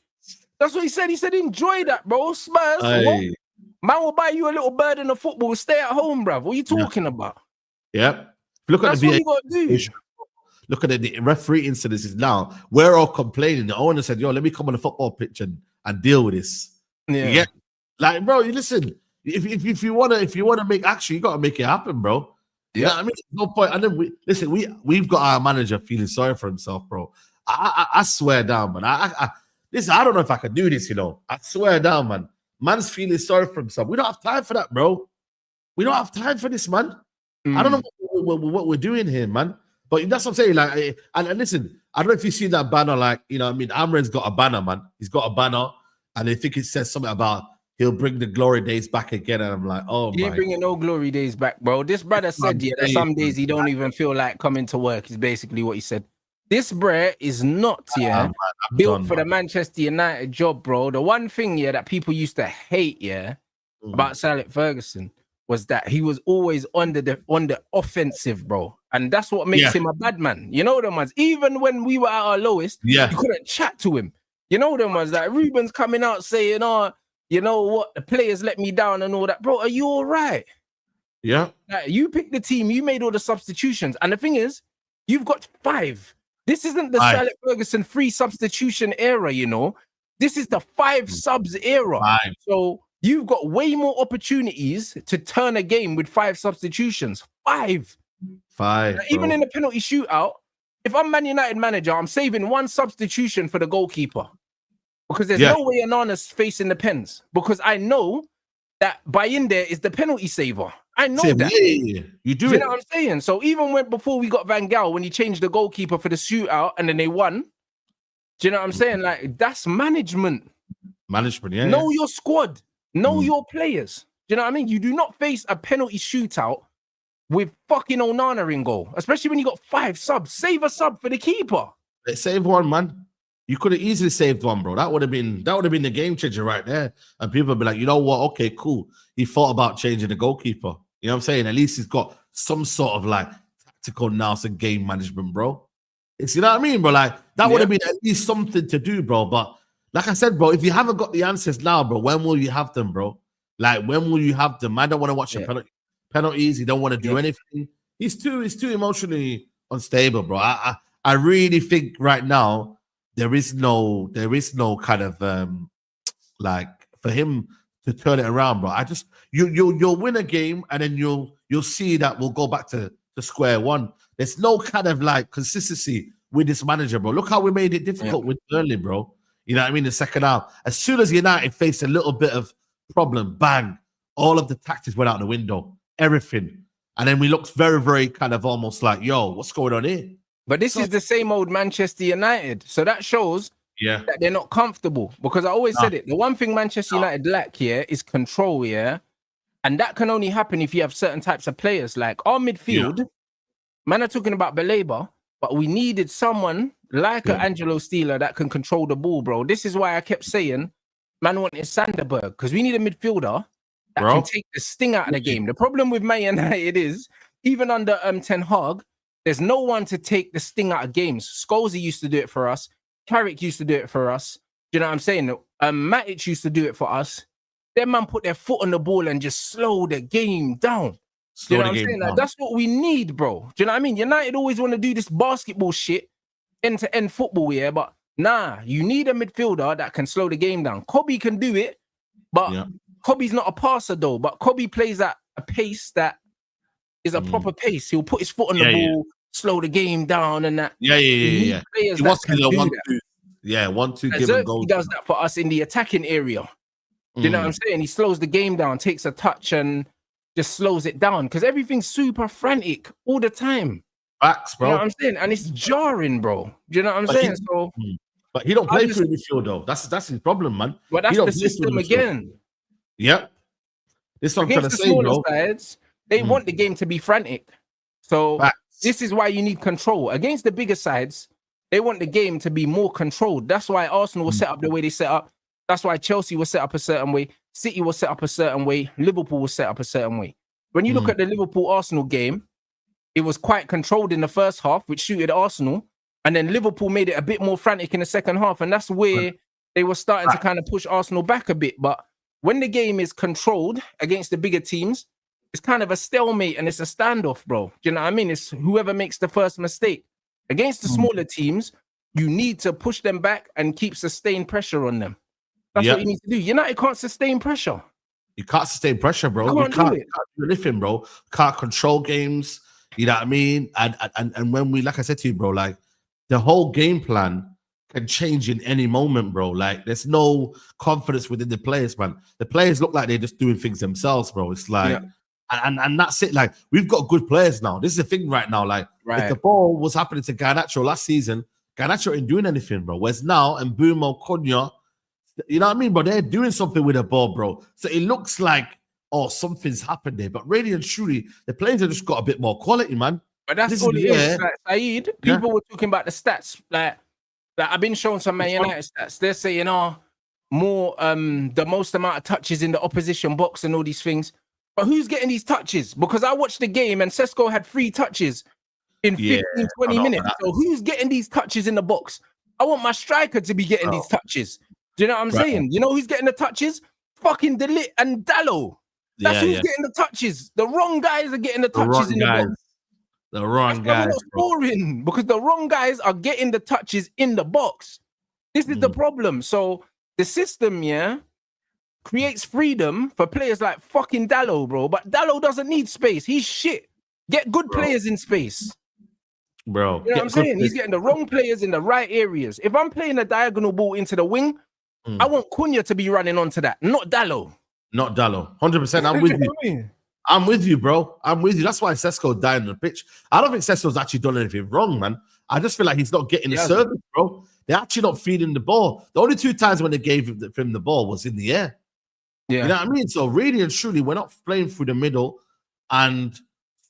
That's what he said. He said, enjoy that, bro. Spurs. Man will buy you a little bird in the football. Stay at home, bruv. What are you talking about? Yep. Look at That's what you got to do. Look at the referee incidences now. We're all complaining. The owner said, yo, let me come on the football pitch and deal with this. Yeah. Like, bro, you listen, if you wanna make action, you gotta make it happen, bro. Yeah. You know what I mean? No point. And then we've got our manager feeling sorry for himself, bro. I swear down, man. Listen, I don't know if I can do this, you know. I swear down, man. Man's feeling sorry for himself. We don't have time for that, bro. We don't have time for this, man. I don't know what we're doing here, man. But that's what I'm saying. Like, and listen, I don't know if you've seen that banner. Like, you know what I mean? Amran's got a banner, man. He's got a banner, and I think it says something about he'll bring the glory days back again. And I'm like, oh, he ain't bringing no glory days back, bro. This brother said, that some days he don't even feel like coming to work. Is basically what he said. This bro is not built for the Manchester United job, bro. The one thing that people used to hate about Sir Alex Ferguson was that he was always on the offensive, bro. And that's what makes him a bad man. You know them ones. Even when we were at our lowest, you couldn't chat to him. You know them ones. Like Ruben's coming out saying, oh, you know what? The players let me down and all that. Bro, are you all right? Yeah. Like, you picked the team. You made all the substitutions. And the thing is, you've got 5. This isn't the Sir Alex Ferguson free substitution era, you know. This is the 5 subs era. 5. So you've got way more opportunities to turn a game with 5 substitutions. 5. Even in the penalty shootout, if I'm Man United manager, I'm saving 1 substitution for the goalkeeper. because there's no way Onana's facing the pens, because I know that by in there is the penalty saver. I know that. Yeah. You do You know what I'm saying? So even before we got Van Gaal, when he changed the goalkeeper for the shootout and then they won, do you know what I'm saying? Like, that's management. Know your squad. Know your players. Do you know what I mean? You do not face a penalty shootout with fucking Onana in goal, especially when you got 5 subs. Save a sub for the keeper. Save one, man. You could have easily saved one, bro. That would have been the game changer right there. And people would be like, you know what? Okay, cool. He thought about changing the goalkeeper. You know what I'm saying? At least he's got some sort of like tactical nous and game management, bro. You know what I mean, bro? Like that would have been at least something to do, bro. But like I said, bro, if you haven't got the answers now, bro, when will you have them, bro? Like when will you have them? I don't want to watch the penalties. He don't want to do anything. He's too emotionally unstable, bro. I really think right now there is no kind of like for him to turn it around, bro. You'll win a game and then you'll see that we'll go back to square one. There's no kind of like consistency with this manager, bro. Look how we made it difficult with Burnley, bro. You know what I mean? The second half, as soon as United faced a little bit of problem, bang, all of the tactics went out the window, everything. And then we looked very, very kind of almost like, yo, what's going on here? But this is the same old Manchester United. So that shows that they're not comfortable. Because I always said it. The one thing Manchester United lack here is control, and that can only happen if you have certain types of players. Like our midfield, man are talking about Belabor, but we needed someone like an Angelo Steeler that can control the ball, bro. This is why I kept saying, man wanted Sanderberg, because we need a midfielder that can take the sting out of the game. The problem with Man United is, even under Ten Hag, there's no one to take the sting out of games. Scholesy used to do it for us. Carrick used to do it for us. Do you know what I'm saying? Matic used to do it for us. Them man put their foot on the ball and just slow the game down. Do you know what I'm saying? Like, that's what we need, bro. Do you know what I mean? United always want to do this basketball shit, end-to-end football, but nah, you need a midfielder that can slow the game down. Kobe can do it, but Kobe's not a passer though. But Kobe plays at a pace that is a proper pace. He'll put his foot on the ball, slow the game down, and that. He wants to do 1-2. Yeah, 1-2 give and go. He does that for us in the attacking area. Do you know what I'm saying? He slows the game down, takes a touch, and just slows it down, because everything's super frantic all the time. Facts, bro. You know what I'm saying? And it's jarring, bro. Do you know what I'm saying? But he don't play through the midfield, though. That's his problem, man. But that's the system again. Yep. This is what I'm trying to say, bro. Sides, they want the game to be frantic. So this is why you need control. Against the bigger sides, they want the game to be more controlled. That's why Arsenal was set up the way they set up. That's why Chelsea was set up a certain way. City was set up a certain way. Liverpool was set up a certain way. When you look at the Liverpool-Arsenal game, it was quite controlled in the first half, which suited Arsenal. And then Liverpool made it a bit more frantic in the second half. And that's where they were starting to kind of push Arsenal back a bit. But when the game is controlled against the bigger teams, it's kind of a stalemate and it's a standoff, bro. Do you know what I mean? It's whoever makes the first mistake. Against the smaller teams, you need to push them back and keep sustained pressure on them. That's what you need to do. United can't sustain pressure. You can't sustain pressure, bro. You can't do anything, bro. Can't control games. You know what I mean? And when we, like I said to you, bro, like the whole game plan can change in any moment, bro. Like there's no confidence within the players, man. The players look like they're just doing things themselves, bro. It's like, and that's it. Like we've got good players now. This is the thing right now. Like if the ball was happening to Garnacho last season, Garnacho ain't doing anything, bro. Whereas now, and Mbeumo, Konya, you know what I mean, bro? They're doing something with the ball, bro. So it looks like, oh, something's happened there. But really and truly, the players have just got a bit more quality, man. But that's all it is. Like, Saeed, people were talking about the stats. Like I've been showing some Man United stats. They're saying, more the most amount of touches in the opposition box and all these things. But who's getting these touches? Because I watched the game and Sesko had 3 touches in 15, 20 minutes. So who's getting these touches in the box? I want my striker to be getting these touches. Do you know what I'm saying? You know who's getting the touches? Fucking De Ligt and Dalot. That's who's getting the touches. The wrong guys are getting the touches in the box. The wrong guys. Scoring, because the wrong guys are getting the touches in the box. This is the problem. So the system, creates freedom for players like fucking Dalot, bro. But Dalot doesn't need space. He's shit. Get good players in space. Bro. You know what I'm saying? He's getting the wrong players in the right areas. If I'm playing a diagonal ball into the wing, I want Cunha to be running onto that, not Dallo. Not Dallo. 100%. I'm with you. I'm with you, bro. I'm with you. That's why Sesko died on the pitch. I don't think Sesko's actually done anything wrong, man. I just feel like he's not getting the service, bro. They're actually not feeding the ball. The only 2 times when they gave him the ball was in the air. Yeah. You know what I mean? So really and truly, we're not playing through the middle, and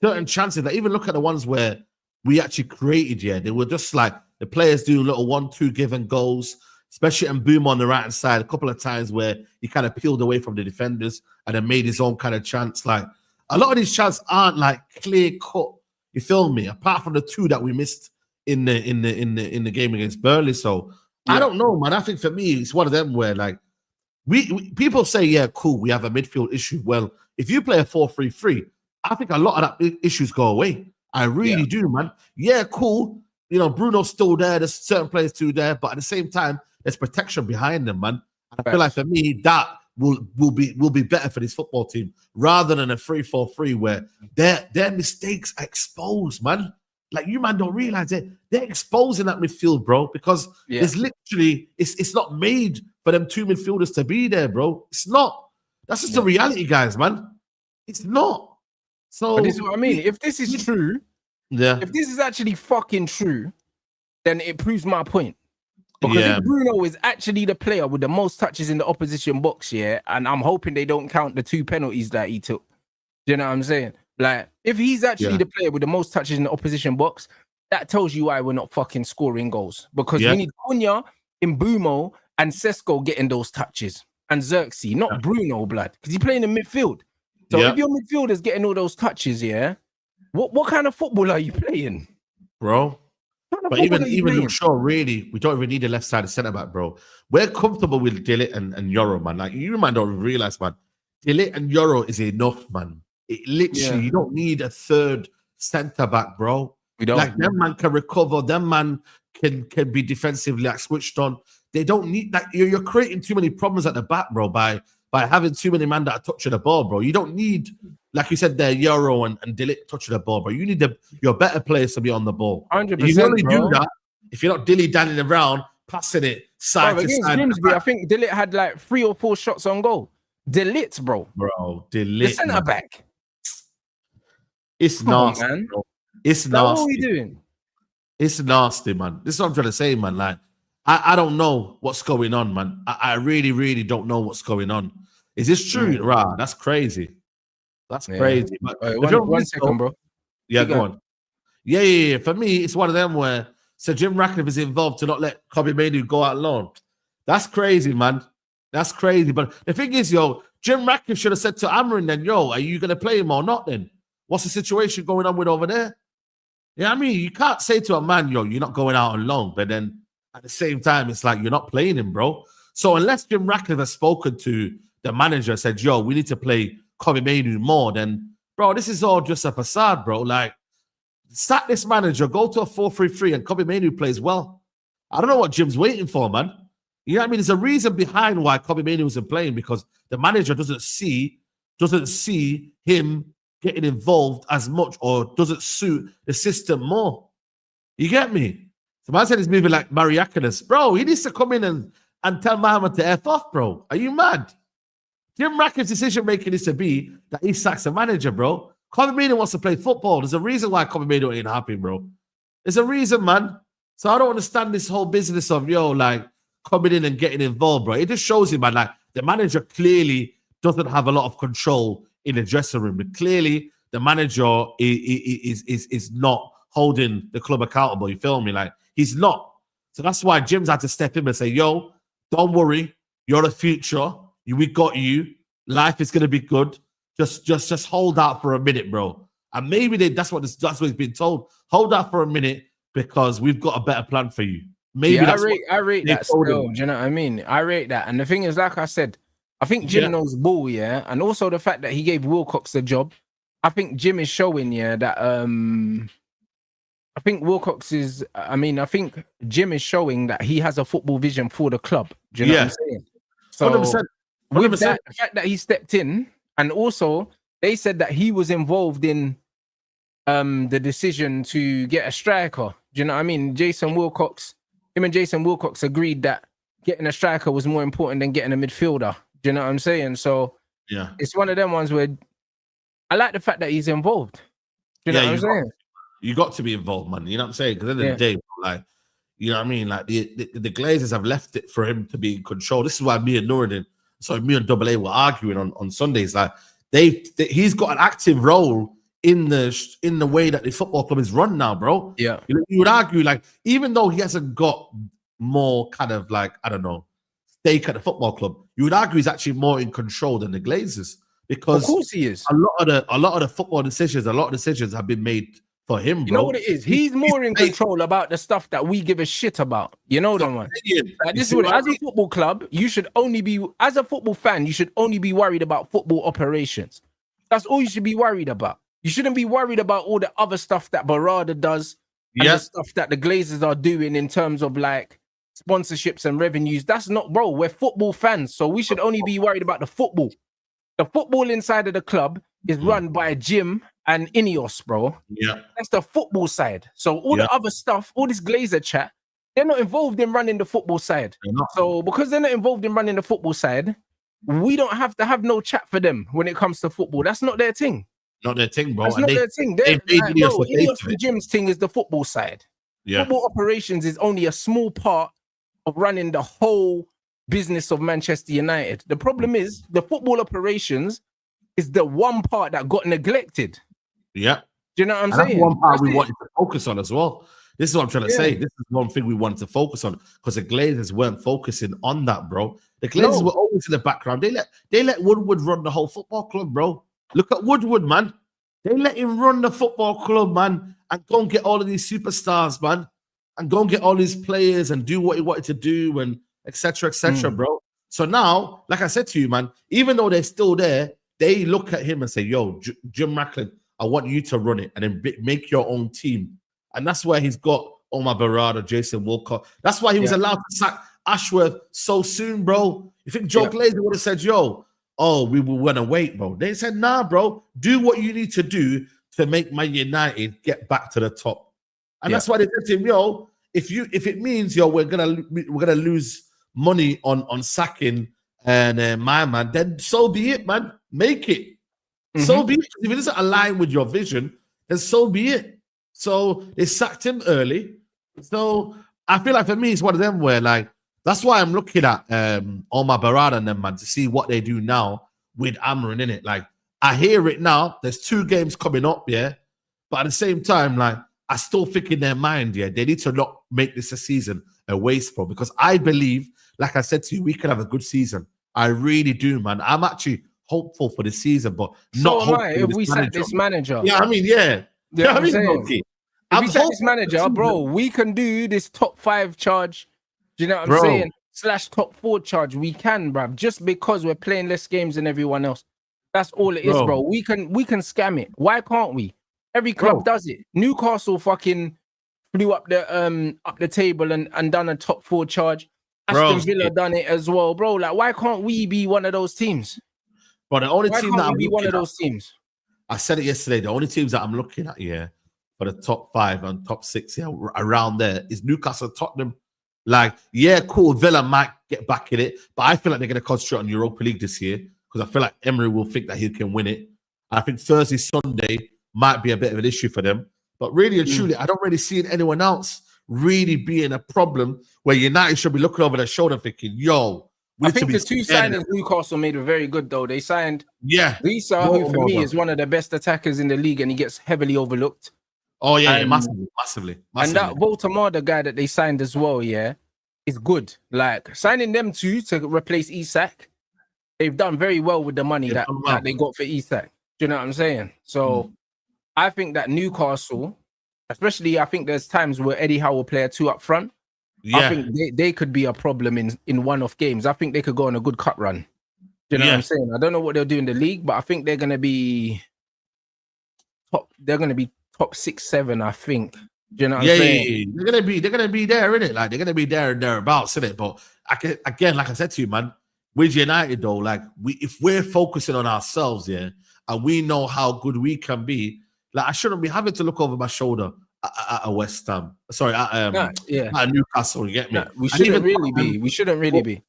certain chances, like even look at the ones where we actually created, they were just like the players do little 1-2 given goals, especially in Boom on the right hand side, a couple of times where he kind of peeled away from the defenders and then made his own kind of chance. Like a lot of these chances aren't like clear cut. You feel me? Apart from the 2 that we missed in the game against Burnley. So I don't know, man. I think for me, it's one of them where like we people say, yeah, cool, we have a midfield issue. Well, if you play a 4-3-3, I think a lot of that issues go away. I really do, man. Yeah, cool. You know, Bruno's still there. There's certain players still there, but at the same time, there's protection behind them, man. I feel like for me, that will be better for this football team rather than a 3-4-3 where their mistakes are exposed, man. Like you, man, don't realize it. They're exposing that midfield, bro, because there's literally it's not made for them 2 midfielders to be there, bro. It's not. That's just the reality, guys, man. It's not. So but this is what I mean. If this is true, if this is actually fucking true, then it proves my point. Because if Bruno is actually the player with the most touches in the opposition box, and I'm hoping they don't count the 2 penalties that he took. Do you know what I'm saying? Like, if he's actually the player with the most touches in the opposition box, that tells you why we're not fucking scoring goals. Because we need Cunha, Mbeumo, and Sesko getting those touches. And Xerxes, not Bruno, blood. Because he's playing in midfield. So if your midfielder's getting all those touches, what kind of football are you playing? Bro. But even Luke Shaw, really, we don't even need a left-sided centre-back, bro. We're comfortable with Dillit and Yoro, man. Like, you man don't realize, man. Dillit and Yoro is enough, man. It literally, you don't need a third centre-back, bro. We don't. Like, them man can recover. Them man can be defensively like switched on. They don't need that. You're creating too many problems at the back, bro, by having too many men that are touching the ball, bro. You don't need, like you said there, Euro and Dillit touching the ball, bro. You need your better players to be on the ball. 100%, you can only do that if you're not dilly-dallying around, passing it side to side. Grimsby, I think Dillit had like 3 or 4 shots on goal. Dillit, bro. Bro, Dillit. The centre-back. It's nasty, man. Bro. It's nasty. What are we doing? It's nasty, man. This is what I'm trying to say, man. Like, I don't know what's going on, man. I really, really don't know what's going on. Is this true? Rah, that's crazy. That's crazy. But one second, bro. Yeah, go on. Yeah. For me, it's one of them where Sir Jim Ratcliffe is involved to not let Kobe Mainoo go out alone. That's crazy, man. That's crazy. But the thing is, Jim Ratcliffe should have said to Amarin then, are you going to play him or not then? What's the situation going on with over there? Yeah, I mean, you can't say to a man, you're not going out on loan, but then at the same time, it's like you're not playing him, bro. So unless Jim Ratcliffe has spoken to the manager and said, we need to play Kobe Mainoo more, then, bro, this is all just a facade, bro. Like, sack this manager, go to a 4-3-3, and Kobe Mainoo plays well. I don't know what Jim's waiting for, man. You know what I mean? There's a reason behind why Kobe Mainoo isn't playing, because the manager doesn't see him getting involved as much, or doesn't suit the system more. You get me? The man said he's moving like Mariakinis. Bro, he needs to come in and tell Mohammed to F off, bro. Are you mad? Jim Ratcliffe's decision-making is to be that he sacks a manager, bro. Kobe Mainoo wants to play football. There's a reason why Kobe Mainoo ain't happy, bro. There's a reason, man. So I don't understand this whole business of, like, coming in and getting involved, bro. It just shows you, man, like, the manager clearly doesn't have a lot of control in the dressing room. But clearly, the manager is not holding the club accountable. You feel me? Like, he's not. So that's why Jim's had to step in and say, don't worry. You're the future. We got you. Life is going to be good. Just hold out for a minute, bro. And maybe that's what he's been told. Hold out for a minute because we've got a better plan for you. Maybe I rate that still. Do you know what I mean? I rate that. And the thing is, like I said, I think Jim knows ball, and also the fact that he gave Wilcox the job. I think Jim is showing, that I think Wilcox is. I think Jim is showing that he has a football vision for the club. Do you know what I'm saying? So 100%. with that, the fact that he stepped in, and also they said that he was involved in the decision to get a striker. Do you know what I mean? Him and Jason Wilcox agreed that getting a striker was more important than getting a midfielder. Do you know what I'm saying? So yeah, it's one of them ones where I like the fact that he's involved. Do you know what I'm saying? You got to be involved, man. You know what I'm saying? Because at the end of the day, bro, like, you know what I mean? Like the Glazers have left it for him to be in control. This is why me and Double A were arguing on Sundays. Like he's got an active role in the way that the football club is run now, bro. Yeah. You would argue, like, even though he hasn't got more kind of like, I don't know, stake at the football club, you would argue he's actually more in control than the Glazers. Because of course he is. A lot of the football decisions, have been made for him, bro. You know what it is? He's more in control about the stuff that we give a shit about. You know the one. Like, this is what, as a football club, you should only be, as a football fan, you should only be worried about football operations. That's all you should be worried about. You shouldn't be worried about all the other stuff that Barada does and the stuff that the Glazers are doing in terms of like sponsorships and revenues. That's not, bro. We're football fans, so we should only be worried about the football. The football inside of the club is run by Jim and INEOS, bro. Yeah. That's the football side. So all the other stuff, all this Glazer chat, they're not involved in running the football side. So because they're not involved in running the football side, we don't have to have no chat for them when it comes to football. That's not their thing. Not their thing, bro. That's not their thing. INEOS and Jim's thing is the football side. Yeah. Football operations is only a small part of running the whole business of Manchester United. The problem is the football operations is the one part that got neglected. Yeah. Do you know what I'm saying? That's one part we wanted to focus on as well. This is what I'm trying to say. This is one thing we wanted to focus on because the Glazers weren't focusing on that, bro. The Glazers were always in the background. They let Woodward run the whole football club, bro. Look at Woodward, man. They let him run the football club, man, and go and get all of these superstars, man, and go and get all these players and do what he wanted to do and etc., bro. So now, like I said to you, man, even though they're still there, they look at him and say, yo, Jim Ratcliffe, I want you to run it and then make your own team. And that's where he's got Omar Barada, Jason Walcott. That's why he was allowed to sack Ashworth so soon, bro. You think Joe Glazer would have said, yo, we want to wait, bro. They said, nah, bro, do what you need to do to make Man United get back to the top. And that's why they said to him, yo, if it means, yo, we're gonna lose money on sacking and my man, then so be it, man. Make it. So be it. If it doesn't align with your vision, then so be it. So they sacked him early. So I feel like for me, it's one of them where like that's why I'm looking at Omar Barada and them, man, to see what they do now with Amarin in it. Like I hear it now. There's 2 games coming up, but at the same time, like I still think in their mind, they need to not make this a season a wasteful because I believe, like I said to you, we could have a good season. I really do, man. I'm actually hopeful for the season, but not hopeful if we sack this manager. Yeah, I mean, yeah. You know what I'm saying? Okay. If we sack this manager, bro, we can do this top 5 charge. Do you know what I'm saying? / top 4 charge. We can, bruv, just because we're playing less games than everyone else. That's all it is, bro. We can scam it. Why can't we? Every club does it. Newcastle fucking flew up the table and done a top 4 charge. Aston Villa done it as well, bro. Like, why can't we be one of those teams? But the only team that I'm be one of those teams. I said it yesterday. The only teams that I'm looking at, for the top 5 and top 6, around there is Newcastle, Tottenham. Like, cool. Villa might get back in it, but I feel like they're going to concentrate on Europa League this year because I feel like Emery will think that he can win it. And I think Thursday, Sunday might be a bit of an issue for them. But really and truly, I don't really see anyone else really being a problem where United should be looking over their shoulder thinking, yo, I think the 2 signings Newcastle made were very good, though. They signed Lisa, who for me is one of the best attackers in the league, and he gets heavily overlooked. Oh, yeah, massively. And that Baltimore, the guy that they signed as well, is good. Like, signing them 2 to replace Isak, they've done very well with the money that they got for Isak. Do you know what I'm saying? So I think that Newcastle, especially, I think there's times where Eddie Howe will play a 2 up front. I think they could be a problem in one-off games. I think they could go on a good cut run. Do you know what I'm saying? I don't know what they'll do in the league, but I think they're going to be top. They're going to be top 6, 7. I think. Do you know what I'm saying? They're gonna be there, innit? Like they're gonna be there and thereabouts, innit? But again, like I said to you, man, with United though, like if we're focusing on ourselves, and we know how good we can be, like I shouldn't be having to look over my shoulder at West Ham. Sorry, at Newcastle. You get me? We shouldn't really be. We shouldn't really be.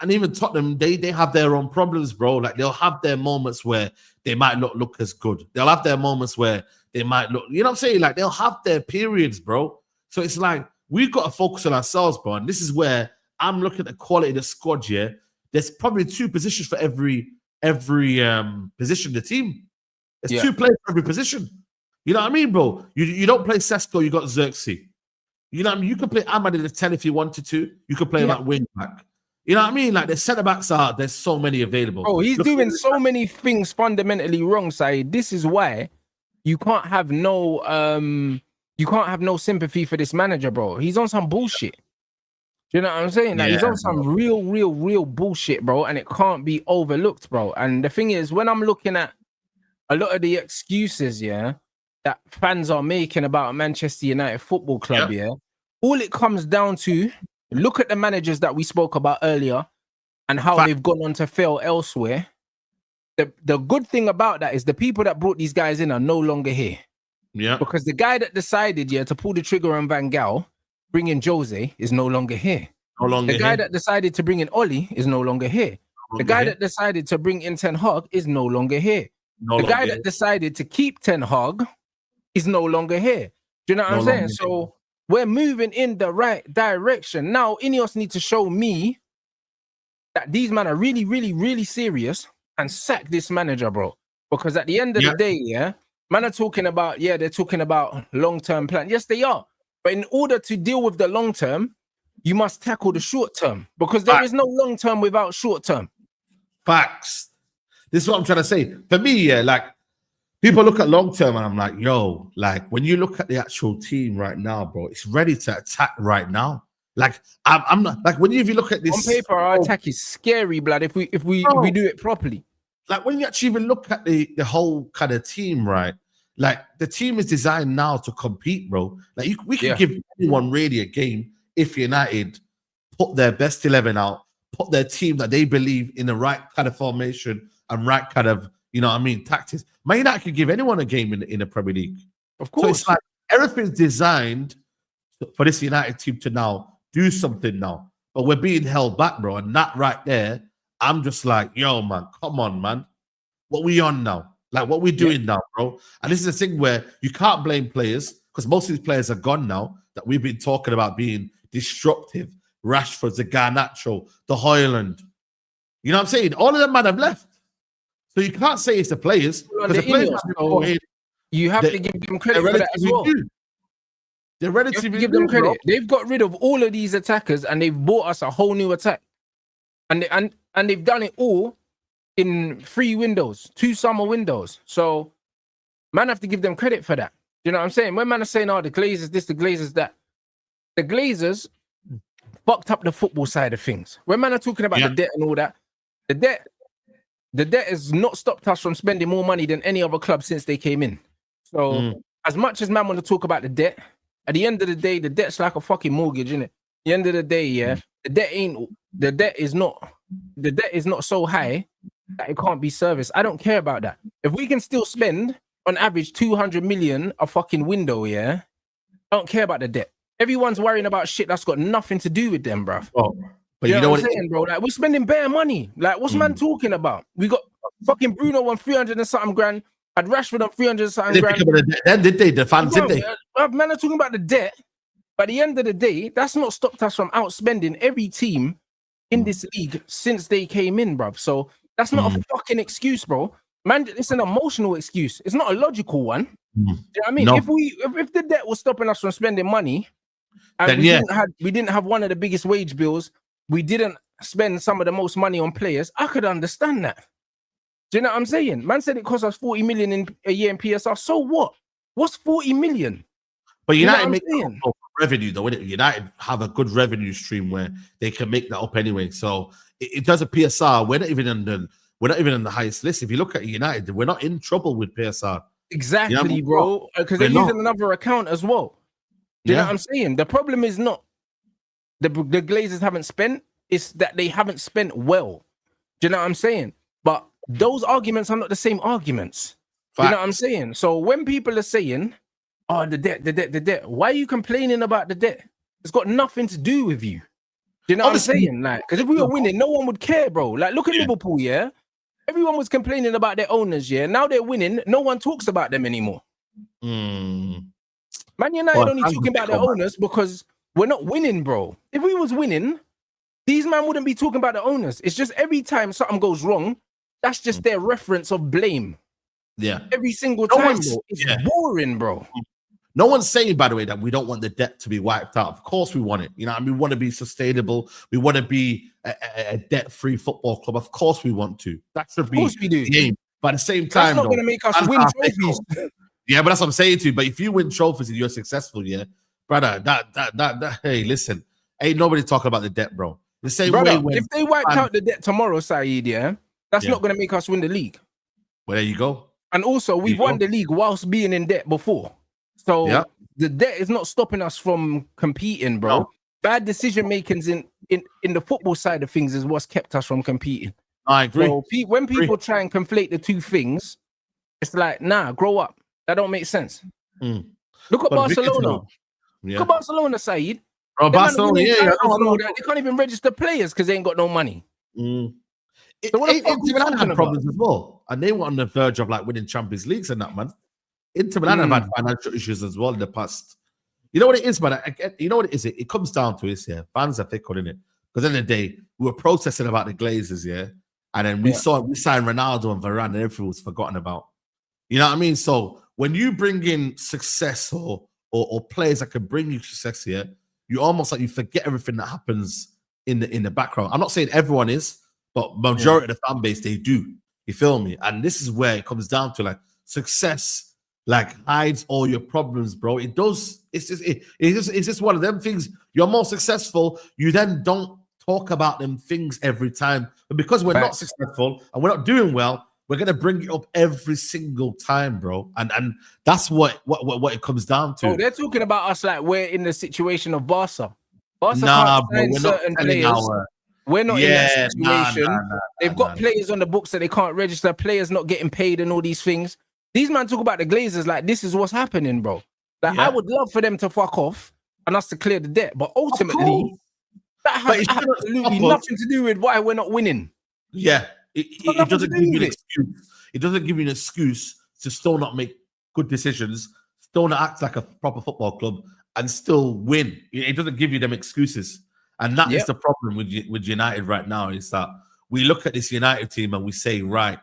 And even Tottenham, they have their own problems, bro. Like they'll have their moments where they might not look as good. They'll have their moments where they might look, you know what I'm saying? Like they'll have their periods, bro. So it's like we've got to focus on ourselves, bro. And this is where I'm looking at the quality of the squad here. There's probably 2 positions for every position in the team. There's 2 players for every position. You know what I mean, bro? You don't play Sesko, you got Xerxes. You know what I mean? You could play Ahmad in the 10 if you wanted to. You could play him at wing back. You know what I mean? Like the centre backs there's so many available. Oh, he's doing so many things fundamentally wrong, Saeed. This is why you can't have no sympathy for this manager, bro. He's on some bullshit. Do you know what I'm saying? Like he's on some real bullshit, bro, and it can't be overlooked, bro. And the thing is, when I'm looking at a lot of the excuses, that fans are making about Manchester United Football Club, all it comes down to, look at the managers that we spoke about earlier and how they've gone on to fail elsewhere. The good thing about that is the people that brought these guys in are no longer here. Yeah. Because the guy that decided, to pull the trigger on Van Gaal, bring in Jose, is no longer here. The guy that decided to bring in Oli is no longer here. The guy that decided to bring in Ten Hag is no longer here. The guy that decided to keep Ten Hag is no longer here. Do you know what I'm saying? So we're moving in the right direction. Now, INEOS need to show me that these men are really serious and sack this manager, bro. Because at the end of the day, man are talking about, they're talking about long-term plan. Yes, they are. But in order to deal with the long-term, you must tackle the short-term. Because there is no long-term without short-term. Facts. This is what I'm trying to say. For me, like, people look at long-term and I'm like, yo, like, when you look at the actual team right now, bro, it's ready to attack right now. Like, I'm not, like, if you look at this. On paper, our attack is scary, blood, if we do it properly. Like, when you actually even look at the whole kind of team, right? Like, the team is designed now to compete, bro. Like, we can give anyone really a game if United put their best 11 out, put their team that they believe in the right kind of formation and right kind of, you know what I mean, tactics. Man United could give anyone a game in the Premier League. Of course. So it's like everything's designed for this United team to now do something now. But we're being held back, bro. And that right there, I'm just like, yo, man, come on, man. What we on now? Like, what we doing now, bro? And this is a thing where you can't blame players because most of these players are gone now that we've been talking about being disruptive. Rashford, the Garnacho, the Hoyland. You know what I'm saying? All of them man have left. So you can't say it's the players. Because the players you have to give them credit for that as well. They're relatively give them credit. Bro. They've got rid of all of these attackers and they've bought us a whole new attack. And they've done it all in 3 windows, 2 summer windows. So man have to give them credit for that. You know what I'm saying? When man are saying, the Glazers this, the Glazers that, the Glazers fucked up the football side of things. When man are talking about the debt and all that, the debt has not stopped us from spending more money than any other club since they came in. So as much as man want to talk about the debt, at the end of the day, the debt's like a fucking mortgage, isn't it? At the end of the day, the debt is not so high that it can't be serviced. I don't care about that. If we can still spend on average 200 million a fucking window, I don't care about the debt. Everyone's worrying about shit that's got nothing to do with them, bruv. Oh, but you know what I'm saying, bro? Like, we're spending bare money. Like, what's man talking about? We got fucking Bruno on 300 and something grand. Had Rashford on 300 and something grand. Then did they? The fans, did they? Man are talking about the debt. But at the end of the day, that's not stopped us from outspending every team in this league since they came in, bruv. So that's not a fucking excuse, bro. Man, it's an emotional excuse. It's not a logical one. You know what I mean? No. If the debt was stopping us from spending money, and we didn't have one of the biggest wage bills, we didn't spend some of the most money on players, I could understand that. Do you know what I'm saying? Man said it cost us 40 million in a year in PSR. So what? What's 40 million? But United make revenue, though, innit? United have a good revenue stream where they can make that up anyway. So it does a PSR. We're not even on the highest list. If you look at United, we're not in trouble with PSR. Exactly, you know, bro. Because they're using another account as well. Do you know what I'm saying? The problem is not the Glazers haven't spent, it's that they haven't spent well. Do you know what I'm saying? But those arguments are not the same arguments. Do you know what I'm saying? So when people are saying Oh, the debt. Why are you complaining about the debt? It's got nothing to do with you. Do you know what I'm saying? Like, because if we were winning, no one would care, bro. Like, look at Liverpool, yeah? Everyone was complaining about their owners, yeah? Now they're winning, no one talks about them anymore. Man United only talking about their owners because we're not winning, bro. If we was winning, these man wouldn't be talking about the owners. It's just every time something goes wrong, that's just their reference of blame. Yeah. Every single time, bro. It's boring, bro. No one's saying, by the way, that we don't want the debt to be wiped out. Of course we want it. You know, I mean, we want to be sustainable. We want to be a debt-free football club. Of course we want to. That should be the aim. But at the same time, that's not going to make us win trophies. Yeah, but that's what I'm saying to you. But if you win trophies and you're successful, yeah, brother, hey, listen, ain't nobody talking about the debt, bro. The same way when if they wiped out the debt tomorrow, Saeed, that's not going to make us win the league. Well, there you go. And also, we've won the league whilst being in debt before. So the debt is not stopping us from competing, bro. No. Bad decision makings in the football side of things is what's kept us from competing. I agree. So when people try and conflate the two things, it's like, nah, grow up. That don't make sense. Look at Barcelona. Look at Barcelona, Saeed. Bro, Barcelona, they can't even register players because they ain't got no money. So Inter Milan had problems as well, and they were on the verge of like winning Champions Leagues in that, man. Inter Milan have had financial issues as well in the past. You know what it is, man? You know what it is? It comes down to this, fans are fickle, innit? Because at the end of the day, we were protesting about the Glazers, and then we signed Ronaldo and Varane, and everything was forgotten about. You know what I mean? So when you bring in success or players that can bring you success here, you almost like you forget everything that happens in the background. I'm not saying everyone is, but majority of the fan base, they do. You feel me? And this is where it comes down to, like, success like hides all your problems, bro. It does. It's just one of them things. You're more successful, you then don't talk about them things every time. But because we're not successful and we're not doing well, we're gonna bring it up every single time, bro. And that's what it comes down to. Oh, they're talking about us like we're in the situation of Barca. Barca nah, can't bro, sign we're certain not players. We're not in that situation. They've got players on the books that they can't register, players not getting paid and all these things. These man talk about the Glazers like this is what's happening, bro. Like I would love for them to fuck off and us to clear the debt, but ultimately that has absolutely nothing to do with why we're not winning. Yeah, it doesn't give you an excuse. It doesn't give you an excuse to still not make good decisions, still not act like a proper football club, and still win. It doesn't give you them excuses, and that is the problem with United right now. Is that we look at this United team and we say, right,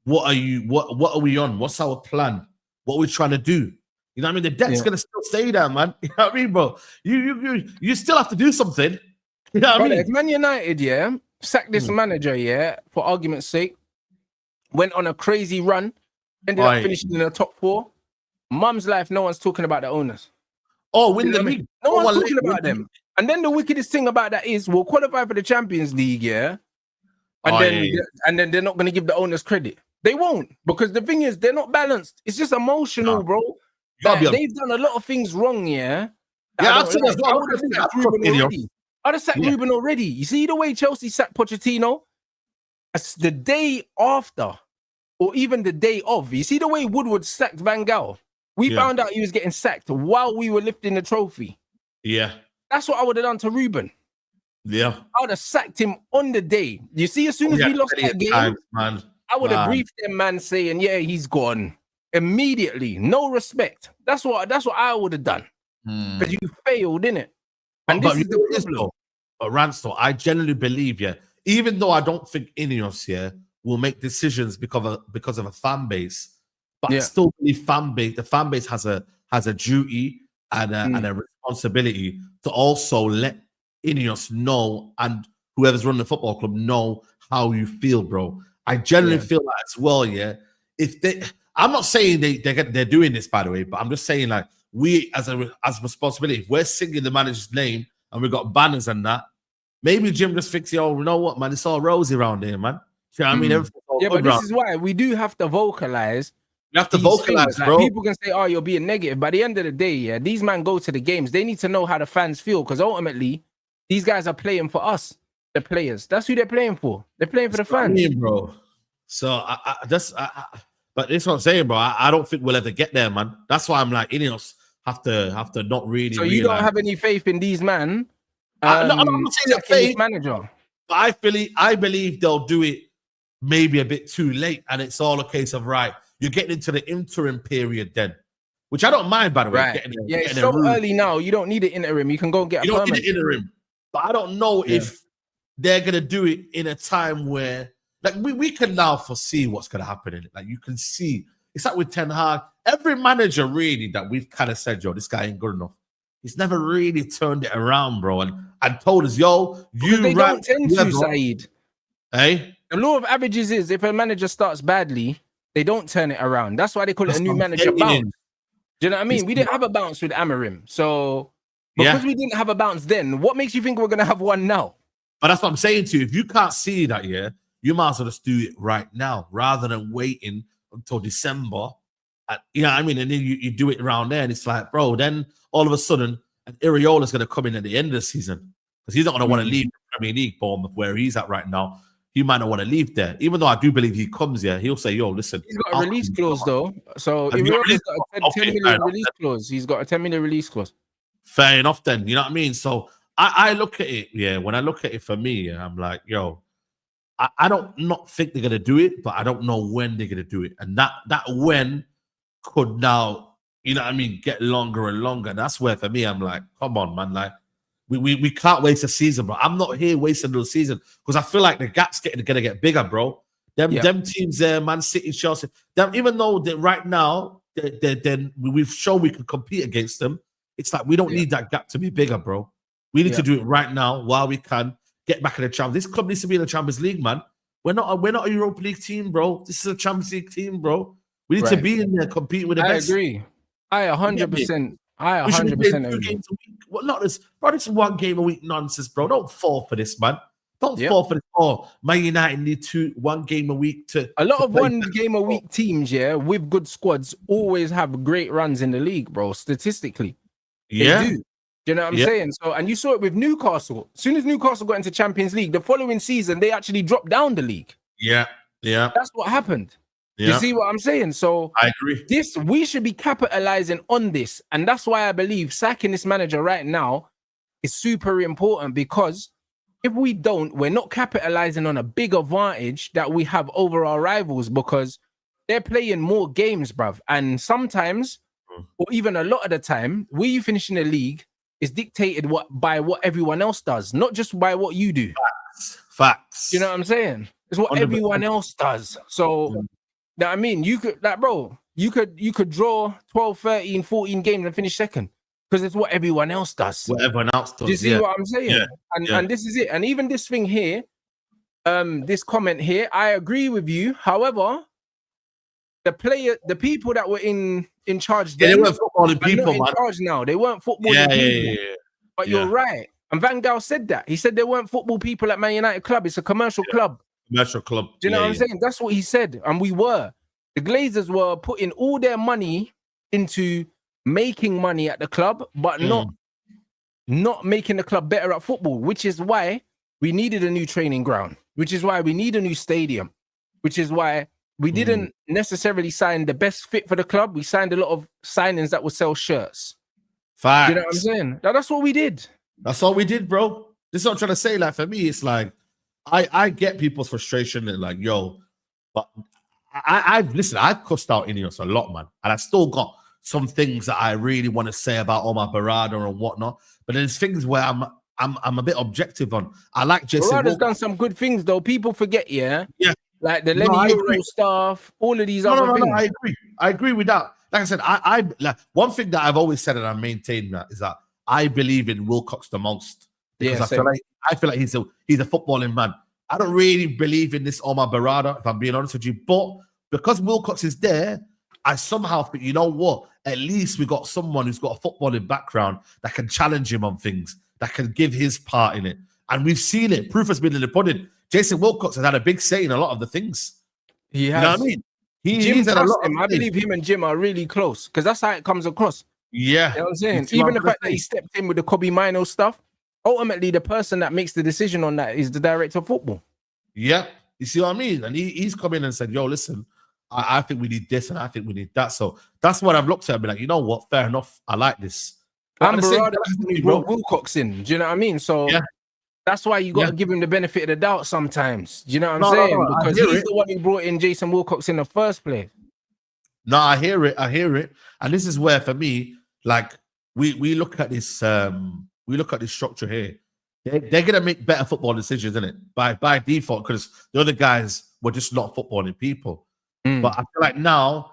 what are we on? What's our plan? What are we trying to do? You know what I mean? The debt's gonna still stay there, man. You know what I mean, bro? You still have to do something. You know what I mean? If Man United, sacked this manager, for argument's sake, went on a crazy run, ended up finishing in the top 4. Mum's life, no one's talking about the owners. Oh, win the league. No one's talking about them. And then the wickedest thing about that is we'll qualify for the Champions League, and then they're not going to give the owners credit. They won't, because the thing is, they're not balanced. It's just emotional, bro. They've done a lot of things wrong, I'd have sacked Ruben already. You see the way Chelsea sacked Pochettino? That's the day after, or even the day of. You see the way Woodward sacked Van Gaal? We found out he was getting sacked while we were lifting the trophy. Yeah. That's what I would have done to Ruben. Yeah. I would have sacked him on the day. You see, as soon as we lost that game, man. I would have briefed them, man, saying, he's gone. Immediately. No respect. That's what I would have done. Because you failed, innit? And this is the problem. But Rants, I generally believe, even though I don't think INEOS will make decisions because of a fan base, but I still believe the fan base has a duty and a responsibility to also let INEOS know, and whoever's running the football club know how you feel, bro. I generally feel that as well, If I'm not saying they're doing this, by the way, but I'm just saying, like, we as a responsibility, if we're singing the manager's name and we've got banners and that, maybe Jim just thinks, you know what, man, it's all rosy around here, man. You know what I mean? But this is why we do have to vocalize. You have to vocalize, things. bro. Like, people can say, you're being negative. By the end of the day, these men go to the games. They need to know how the fans feel, because ultimately, these guys are playing for us, the players. That's who they're playing for. They're playing for the fans. Bro. So but But that's what I'm saying, bro. I don't think we'll ever get there, man. That's why I'm like, INEOS have to not really. So you don't have any faith in these men? No, I'm not saying that faith, manager. But I believe they'll do it maybe a bit too late, and it's all a case of right. You're getting into the interim period then, which I don't mind, by the way. Right. It's so early now. You don't need an interim. You can go and get a permanent. You don't need an interim. But I don't know if they're gonna do it in a time where, like, we can now foresee what's gonna happen in it. Like, you can see it's like with Ten Hag. Every manager really that we've kind of said, yo, this guy ain't good enough. He's never really turned it around, bro, and told us, yo, they don't tend to, Saeed. Hey, the law of averages is if a manager starts badly, they don't turn it around. That's why they call it a new manager bounce. Do you know what I mean? We didn't have a bounce with Amorim, so because we didn't have a bounce then, what makes you think we're gonna have one now? But that's what I'm saying to you. If you can't see that, you might as well just do it right now rather than waiting until December. You know what I mean? And then you do it around there, and it's like, bro, then all of a sudden, an Iriola's going to come in at the end of the season because he's not going to want to leave the Premier League, Bournemouth, where he's at right now. He might not want to leave there. Even though I do believe he comes here, he'll say, yo, listen. He's got a release clause, though. So Iriola's got a 10 million release clause. He's got a 10 million release clause. Fair enough then. You know what I mean? So I look at it, when I look at it for me, I'm like, yo, I don't not think they're going to do it, but I don't know when they're going to do it. And that when could now, you know what I mean, get longer and longer. And that's where, for me, I'm like, come on, man. Like, we can't waste a season, bro. I'm not here wasting the season because I feel like the gap's going to get bigger, bro. Them teams there, Man City, Chelsea, even though right now, we've shown we can compete against them, it's like we don't need that gap to be bigger, bro. We need to do it right now while we can get back in the Champions. This club needs to be in the Champions League, man. We're not a Europa League team, bro. This is a Champions League team, bro. We need to be in there competing with the best. I agree. I 100%. I 100% agree. Well, not this, bro. This is 1 game a week nonsense, bro. Don't fall for this, man. Don't fall for this. Oh, Man United need 1 game a week to. A lot of 1 game a week teams, with good squads, always have great runs in the league, bro. Statistically, they do. Do you know what I'm saying? So, and you saw it with Newcastle. As soon as Newcastle got into Champions League, the following season they actually dropped down the league. Yeah. That's what happened. You see what I'm saying? So I agree. We should be capitalizing on this. And that's why I believe sacking this manager right now is super important, because if we don't, we're not capitalizing on a big advantage that we have over our rivals, because they're playing more games, bruv. And sometimes, or even a lot of the time, where you finish in the league is dictated by what everyone else does, not just by what you do. Facts. You know what I'm saying? It's what 100%. Everyone else does. So I mean, you could, like, bro, you could draw 12, 13, 14 games and finish second because it's what everyone else does. What everyone else does. Do you see what I'm saying? And this is it. And even this thing here, this comment here, I agree with you. However, the people that were in charge then, they weren't footballing people, in charge now. They weren't footballing people. But you're right. And Van Gaal said that. He said they weren't football people at Man United club. It's a commercial club. Commercial club. Do you know what I'm saying? That's what he said. And we were. The Glazers were putting all their money into making money at the club, but not making the club better at football, which is why we needed a new training ground, which is why we need a new stadium, which is why we didn't necessarily sign the best fit for the club. We signed a lot of signings that would sell shirts. Facts. You know what I'm saying? That's what we did. That's all we did, bro. This is what I'm trying to say. Like, for me, it's like, I get people's frustration and like, yo, but I've cussed out INEOS a lot, man. And I've still got some things that I really want to say about Omar Barada and whatnot. But there's things where I'm a bit objective on. I like Jason. Barada's done some good things, though. People forget, like the Lenny Euro stuff, all of these other things. No, I agree with that. Like I said, I like one thing that I've always said and I maintain that is that I believe in Wilcox the most. Because I feel like he's a footballing man. I don't really believe in this Omar Barada, if I'm being honest with you. But because Wilcox is there, I somehow think, you know what? At least we got someone who's got a footballing background that can challenge him on things, that can give his part in it. And we've seen it. Proof has been in the pudding. Jason Wilcox has had a big say in a lot of the things. He has. You know what I mean? Jim trusts him. I believe him and Jim are really close because that's how it comes across. Yeah. You know what I'm saying? Even the fact that he stepped in with the Kobe Mino stuff, ultimately the person that makes the decision on that is the director of football. Yeah. You see what I mean? And he's come in and said, yo, listen, I think we need this and I think we need that. So that's what I've looked at and be like, you know what? Fair enough. I like this. And Barada brought Wilcox in. Do you know what I mean? So that's why you got to give him the benefit of the doubt sometimes. Do you know what I'm saying? Because he's the one who brought in Jason Wilcox in the first place. No, I hear it. And this is where, for me, like, we look at this structure here. They're gonna make better football decisions, isn't it? By default, because the other guys were just not footballing people. But I feel like now,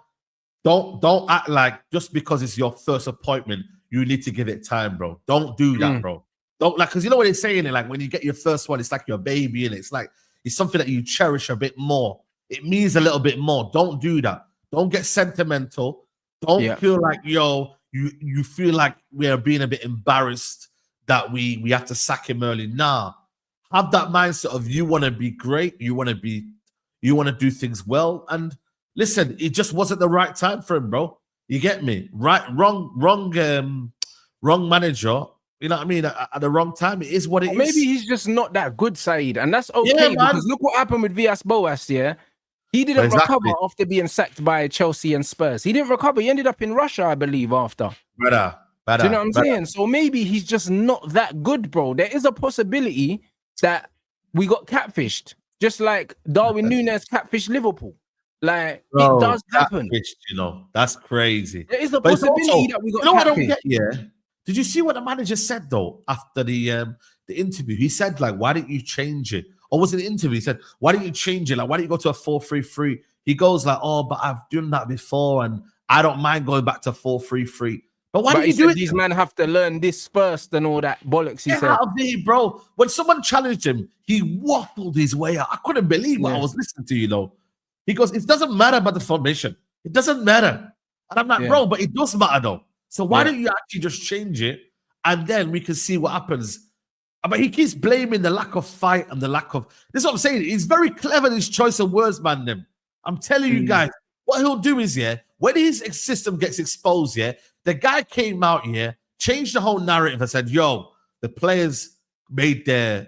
don't act like just because it's your first appointment, you need to give it time, bro. Don't do that, bro. Don't, like, because you know what they're saying, like, when you get your first one, it's like your baby, and it's like it's something that you cherish a bit more. It means a little bit more. Don't do that. Don't get sentimental. Don't feel like, you feel like we're being a bit embarrassed that we have to sack him early. Nah, have that mindset of you want to be great, you want to do things well. And listen, it just wasn't the right time for him, bro. You get me? Wrong manager. You know what I mean? At the wrong time. It is what it is. Maybe he's just not that good, Saeed, and that's okay. Because look what happened with Villas-Boas. Yeah, he didn't recover after being sacked by Chelsea and Spurs. He didn't recover. He ended up in Russia, I believe, after. Better. Do you know what I'm saying? So maybe he's just not that good, bro. There is a possibility that we got catfished, just like Darwin Núñez catfished Liverpool. Like, it does happen. You know, that's crazy. There is a possibility that we got catfished. I don't get, Did you see what the manager said, though, after the interview? He said, like, why didn't you change it? Or was it an interview? He said, why didn't you change it? Like, why didn't you go to a 4-3-3? He goes like, oh, but I've done that before, and I don't mind going back to 4-3-3. But why did you do it? These men have to learn this first and all that bollocks. He said, out of me, bro. When someone challenged him, he waffled his way out. I couldn't believe what I was listening to, you know. He goes, it doesn't matter about the formation. It doesn't matter. And I'm like, bro, but it does matter, though. So why don't you actually just change it, and then we can see what happens? But he keeps blaming the lack of fight and the lack of... This is what I'm saying. He's very clever in his choice of words, man. I'm telling you guys, what he'll do is, when his system gets exposed, the guy came out, changed the whole narrative and said, yo, the players made their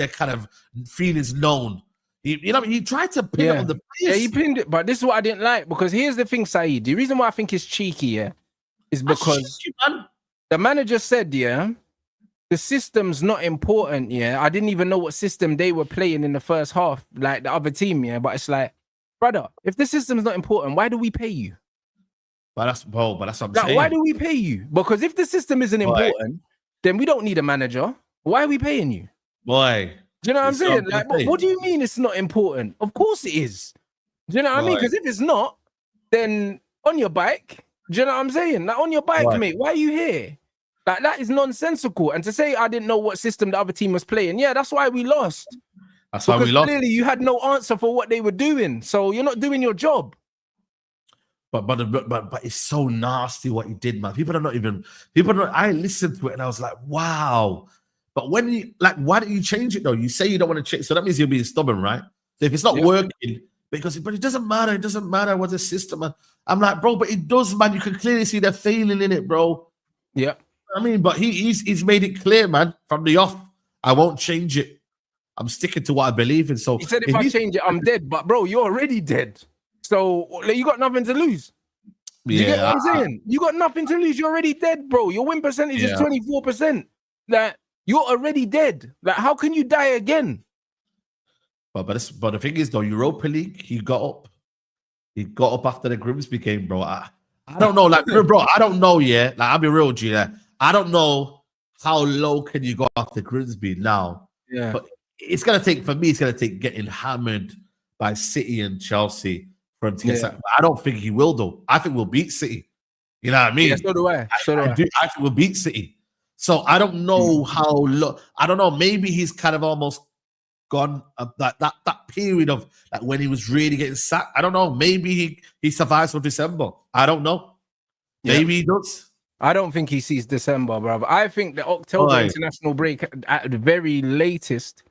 kind of feelings known. He tried to pin it on the players. Yeah, he pinned it, but this is what I didn't like, because here's the thing, Saeed. The reason why I think it's cheeky, is because the manager said, the system's not important, I didn't even know what system they were playing in the first half, like the other team, but it's like, brother, if the system's not important, why do we pay you? But that's what I'm saying. Why do we pay you? Because if the system isn't important, then we don't need a manager. Why are we paying you? Boy. Do you know what I'm saying? Like, what do you mean it's not important? Of course it is. Do you know what I mean? Because if it's not, then on your bike, do you know what I'm saying? Like, on your bike, mate, why are you here? Like, that is nonsensical. And to say I didn't know what system the other team was playing, that's why we lost. That's why we lost. Clearly you had no answer for what they were doing. So you're not doing your job. But it's so nasty what he did, man. I listened to it and I was like, wow. But when you, like, why don't you change it, though? You say you don't want to change, so that means you're being stubborn, right? So if it's not working, but it doesn't matter. It doesn't matter what the system. I'm like, bro, but it does, man. You can clearly see they're failing in it, bro. Yeah. I mean, but he's made it clear, man, from the off. I won't change it. I'm sticking to what I believe in. So he said, if I change it, I'm dead. But bro, you're already dead. So you got nothing to lose. You get what I'm saying? You got nothing to lose. You're already dead, bro. Your win percentage is 24%. Like, you're already dead. Like, how can you die again? But the thing is, though, Europa League, he got up. He got up after the Grimsby game, bro. I don't know, like, bro. I don't know. Like, I'll be real, G. I don't know how low can you go after Grimsby now. Yeah, but it's gonna take getting hammered by City and Chelsea for him to get sacked. I don't think he will, though. I think we'll beat City. You know what I mean? Yeah, so do I. I think we'll beat City. So I don't know how low. I don't know. Maybe he's kind of almost gone that period of like when he was really getting sacked. I don't know. Maybe he survives for December. I don't know. Maybe he does. I don't think he sees December, brother. I think the October international break, at the very latest,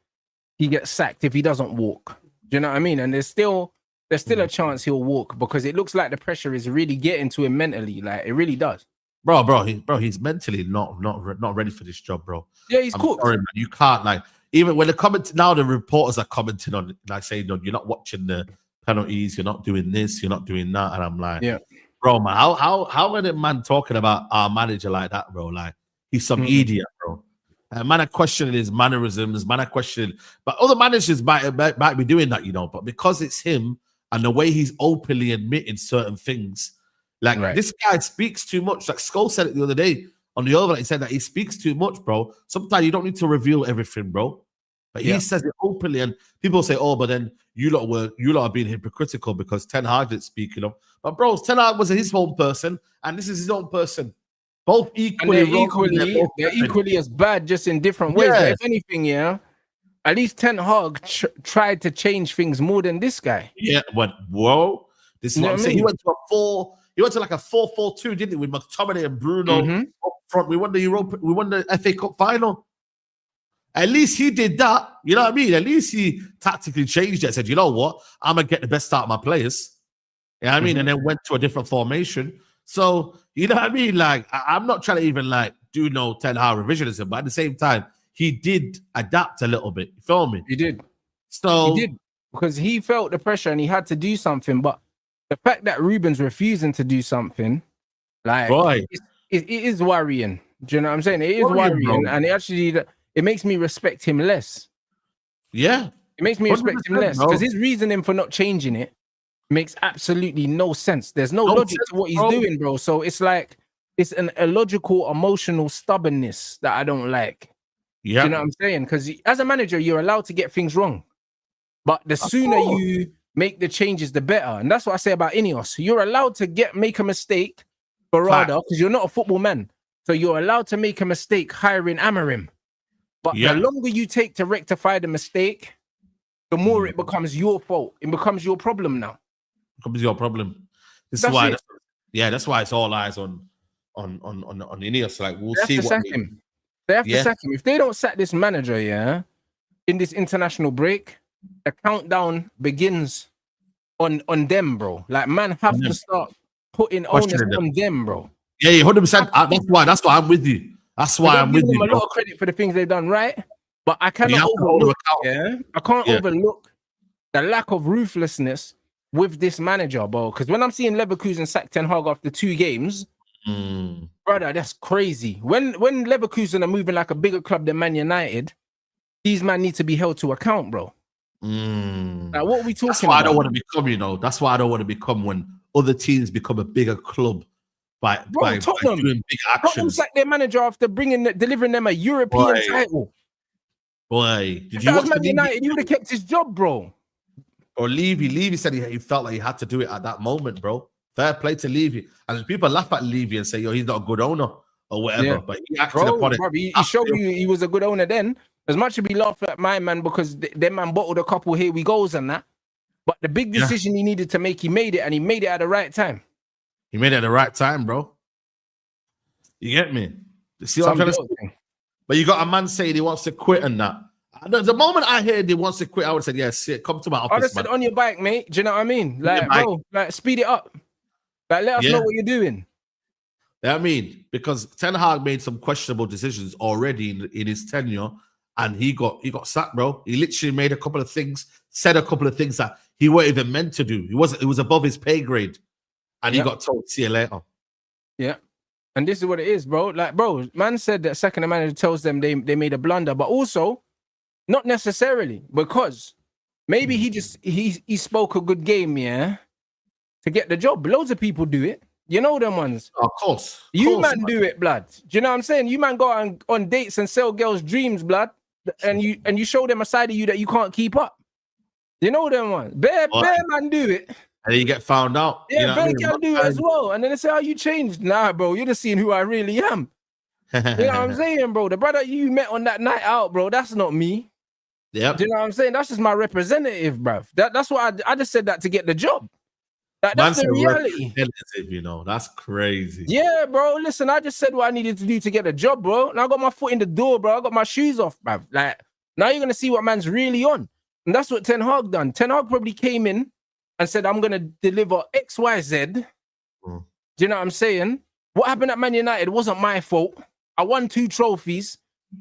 he gets sacked if he doesn't walk. Do you know what I mean? And there's still a chance he'll walk, because it looks like the pressure is really getting to him mentally. Like, it really does. Bro, he's mentally not ready for this job, bro. Yeah, he's cooked. Sorry, man. You can't, like, even when the reporters are commenting on it, like saying, no, you're not watching the penalties, you're not doing this, you're not doing that. And I'm like, yeah, bro, man, how are the man talking about our manager like that, bro? Like, he's some idiot, bro. And man are questioning his mannerisms, man are questioning, but other managers might be doing that, you know, but because it's him and the way he's openly admitting certain things, like this guy speaks too much. Like Skull said it the other day on the other, he said that he speaks too much, bro. Sometimes you don't need to reveal everything, bro. But he says it openly, and people say, "Oh, but then you lot are being hypocritical because Ten Hag didn't speak enough." But bro, Ten Hag was his own person, and this is his own person. Both equally, and they're equally as bad, just in different ways. But if anything, at least Ten Hag tried to change things more than this guy. Yeah, but whoa, this is what I'm saying. He went to like a 4-4-2, didn't he, with McTominay and Bruno up front? We won the FA Cup final. At least he did that. You know what I mean? At least he tactically changed it and said, you know what? I'm going to get the best out of my players. You know what I mean? And then went to a different formation. So, you know what I mean? Like, I'm not trying to even like do no 10-hour revisionism, but at the same time, he did adapt a little bit. You feel me? He did. So he did, because he felt the pressure and he had to do something. But the fact that Ruben's refusing to do something, like, it is worrying. Do you know what I'm saying? It is worrying, and it makes me respect him less. Yeah. It makes me respect him less because his reasoning for not changing it makes absolutely no sense. There's no logic to what he's doing, bro. So it's like, it's an illogical, emotional stubbornness that I don't like. Yeah. Do you know what I'm saying? Because as a manager, you're allowed to get things wrong. But the sooner you make the changes, the better. And that's what I say about INEOS. You're allowed to make a mistake, Barada, because you're not a football man. So you're allowed to make a mistake hiring Amarim. But the longer you take to rectify the mistake, the more it becomes your fault. It becomes your problem now. It becomes your problem. That's why it's all eyes on INEOS. Like, we'll see what they have to sack him. If they don't sack this manager, in this international break, the countdown begins on them, bro. Like, man have to start putting onus on them, bro. Yeah, 100%. That's why I'm with you. That's why I'm with you. A lot of credit for the things they've done right, but I cannot overlook. I can't overlook the lack of ruthlessness with this manager, bro. Because when I'm seeing Leverkusen sack Ten Hag after 2 games, brother, that's crazy. When Leverkusen are moving like a bigger club than Man United, these men need to be held to account, bro. Like, what are we talking about? That's why I don't want to become, that's why I don't want to become when other teams become a bigger club by doing big actions. Tottenham sacked their manager after delivering them a European title. Boy, did you watch Man United? He would have kept his job, bro. Or Levy said he felt like he had to do it at that moment, bro. Fair play to Levy. And people laugh at Levy and say, yo, he's not a good owner or whatever. Yeah. But he acted upon it. He showed you he was a good owner then. As much as we laugh at my man because them man bottled a couple here we goes and that. But the big decision he needed to make, he made it, and he made it at the right time. He made it at the right time, bro. You get me? You see what I'm trying to say? But you got a man saying he wants to quit and that. The moment I heard he wants to quit, I would have said, yes, come to my office, I would have said, on your bike, mate. Do you know what I mean? Like, bro, like, speed it up. Like, let us know what you're doing. You know what I mean? Because Ten Hag made some questionable decisions already in his tenure, and he got sacked, bro. He literally made a couple of things, said a couple of things that he weren't even meant to do. It was above his pay grade. And he got told, see you later. Yeah. And this is what it is, bro. Like, bro, man said that second manager tells them they made a blunder, but also not necessarily, because maybe he spoke a good game, to get the job. Loads of people do it. You know them ones. Of course. You man do it, blood. Do you know what I'm saying? You man go on dates and sell girls' dreams, blood, and you show them a side of you that you can't keep up. You know them ones. Bear man do it. And then you get found out. Yeah, Bear can do it as well. And then they say, oh, you changed. Nah, bro, you're just seeing who I really am. You know what I'm saying, bro? The brother you met on that night out, bro, that's not me. Yep. Do you know what I'm saying? That's just my representative, bro. That's what I just said that to get the job. That's the reality. You know, that's crazy. Yeah, bro. Listen, I just said what I needed to do to get the job, bro. And I got my foot in the door, bro. I got my shoes off, bro. Like, now you're gonna see what man's really on. And that's what Ten Hag done. Ten Hag probably came in and said, I'm gonna deliver X, Y, Z. Do you know what I'm saying? What happened at Man United wasn't my fault. I won 2 trophies,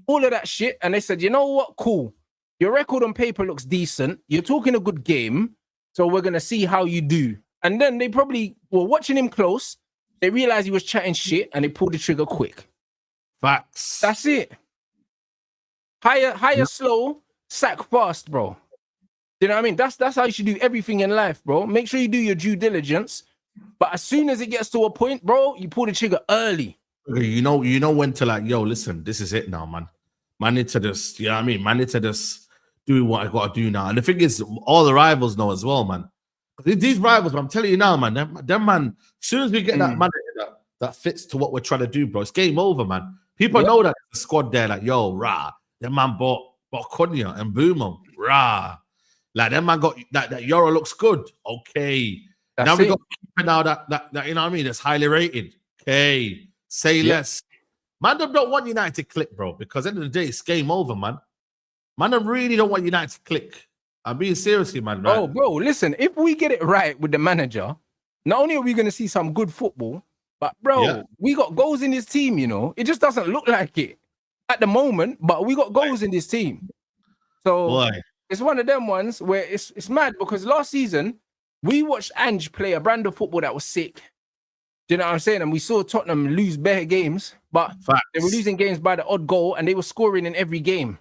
all of that shit. And they said, you know what? Cool. Your record on paper looks decent. You're talking a good game. So we're gonna see how you do. And then they probably were watching him close. They realized he was chatting shit, and they pulled the trigger quick. Facts. That's it. Hire slow, sack fast, bro. You know what I mean? That's how you should do everything in life, bro. Make sure you do your due diligence. But as soon as it gets to a point, bro, you pull the trigger early. You know when to like, yo, listen, this is it now, man. Man need to just, you know what I mean? Man need to just do what I got to do now. And the thing is, all the rivals know as well, man. These rivals, I'm telling you now, man, them man, as soon as we get that manager that fits to what we're trying to do, bro, it's game over, man. People know that the squad there, like, yo, rah, them man bought Konya and Boomer, rah. Like, them man got that Euro looks good. Okay. That's now we it. got people now that you know what I mean, that's highly rated. Okay. Say less. Man, them don't want United to click, bro, because at the end of the day, it's game over, man. Man, I really don't want United to click. I'm being seriously, man. Right? Oh, bro, listen, if we get it right with the manager, not only are we going to see some good football, but, bro, we got goals in this team, you know. It just doesn't look like it at the moment, but we got goals in this team. So it's one of them ones where it's mad because last season, we watched Ange play a brand of football that was sick. Do you know what I'm saying? And we saw Tottenham lose bare games, but they were losing games by the odd goal and they were scoring in every game.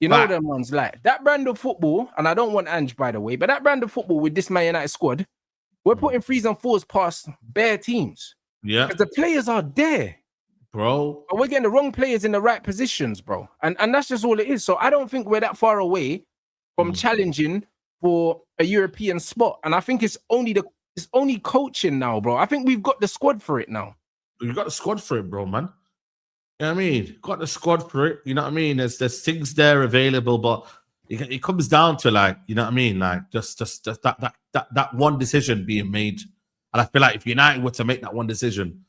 You know them ones like that brand of football, and I don't want Ange, by the way, but that brand of football with this Man United squad, we're putting 3s and 4s past bare teams. Yeah. Because the players are there. Bro. But we're getting the wrong players in the right positions, bro. And that's just all it is. So I don't think we're that far away from challenging for a European spot. And I think it's only coaching now, bro. I think we've got the squad for it now. You've got the squad for it, bro, man. You know what I mean? Got the squad for it. You know what I mean? There's things there available, but it comes down to, like, you know what I mean? Like just that one decision being made. And I feel like if United were to make that one decision,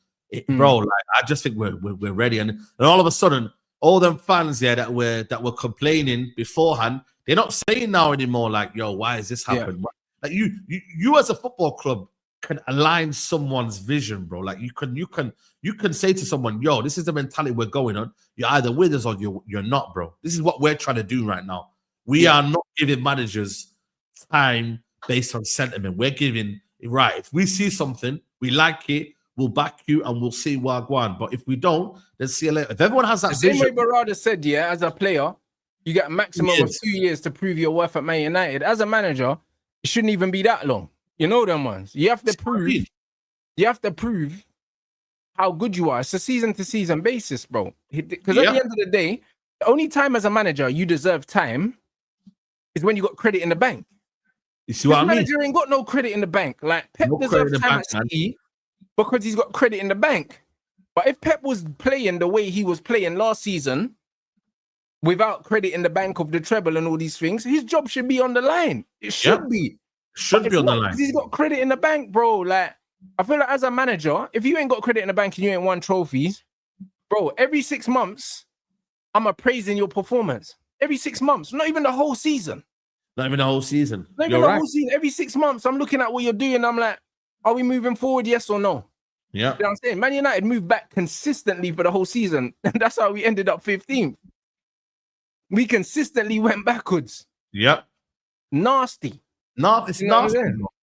bro, like I just think we're ready. And all of a sudden, all them fans there that were complaining beforehand, they're not saying now anymore, like, yo, why is this happening? Like you as a football club can align someone's vision, bro. Like you can say to someone, yo, this is the mentality we're going on. You're either with us or you're not, bro. This is what we're trying to do right now. We are not giving managers time based on sentiment. We're giving, right, if we see something, we like it, we'll back you and we'll see what go on. But if we don't, then see you later. If everyone has that same way Barada said, as a player, you get a maximum of 2 years to prove your worth at Man United. As a manager, it shouldn't even be that long. You know them ones. You have to prove how good you are. It's a season-to-season basis, bro. Because at the end of the day, the only time as a manager you deserve time is when you got credit in the bank. You see what I mean? Manager ain't got no credit in the bank. Like Pep deserves time at City because he's got credit in the bank. But if Pep was playing the way he was playing last season, without credit in the bank of the treble and all these things, his job should be on the line. It should be. Should be on the line. He's got credit in the bank, bro. Like, I feel like as a manager, if you ain't got credit in the bank and you ain't won trophies, bro, every 6 months, I'm appraising your performance. Every 6 months, not even the whole season. Not even the whole season. Not even the whole season. Every 6 months, I'm looking at what you're doing. I'm like, are we moving forward, yes or no? Yeah. You know what I'm saying? Man United moved back consistently for the whole season. And that's how we ended up 15th. We consistently went backwards. Yep. Nasty. No, it's nasty.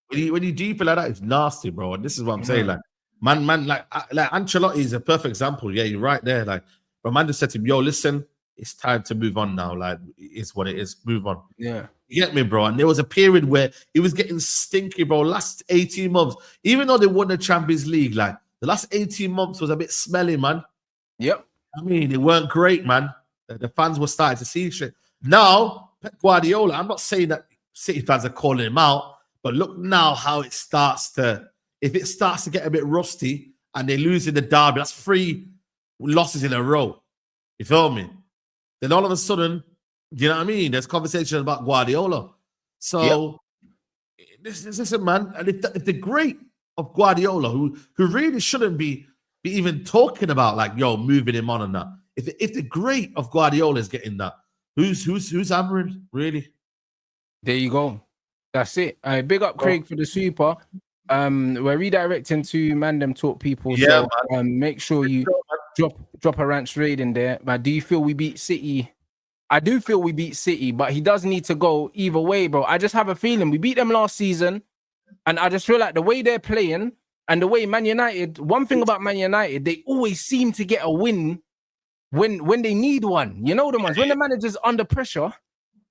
When you deep like that, it's nasty, bro. And this is what I'm saying. Like, man, like Ancelotti is a perfect example. Yeah, you're right there. Like, but man just said to him, yo, listen, it's time to move on now. Like, it's what it is. Move on. Yeah. You get me, bro? And there was a period where it was getting stinky, bro. Last 18 months, even though they won the Champions League, like, the last 18 months was a bit smelly, man. Yep. I mean, they weren't great, man. The fans were starting to see shit. Now, Pep Guardiola, I'm not saying that City fans are calling him out, but look now how it starts to, if it starts to get a bit rusty and they lose in the derby, that's 3 losses in a row. You feel me? Then all of a sudden, you know what I mean? There's conversation about Guardiola. So, this is a man, and if the great of Guardiola, who really shouldn't be even talking about, like, yo, moving him on and that. If the great of Guardiola is getting that, who's hammering, really? There you go. That's it. Big up Craig for the super. We're redirecting to Mandem Talk people. Yeah, so make sure you drop a Rants raid in there. But do you feel we beat City I do feel we beat City, but he does need to go either way, bro. I just have a feeling we beat them last season, and I just feel like the way they're playing and the way Man United, one thing about Man United, they always seem to get a win when they need one. You know the ones, when the manager's under pressure,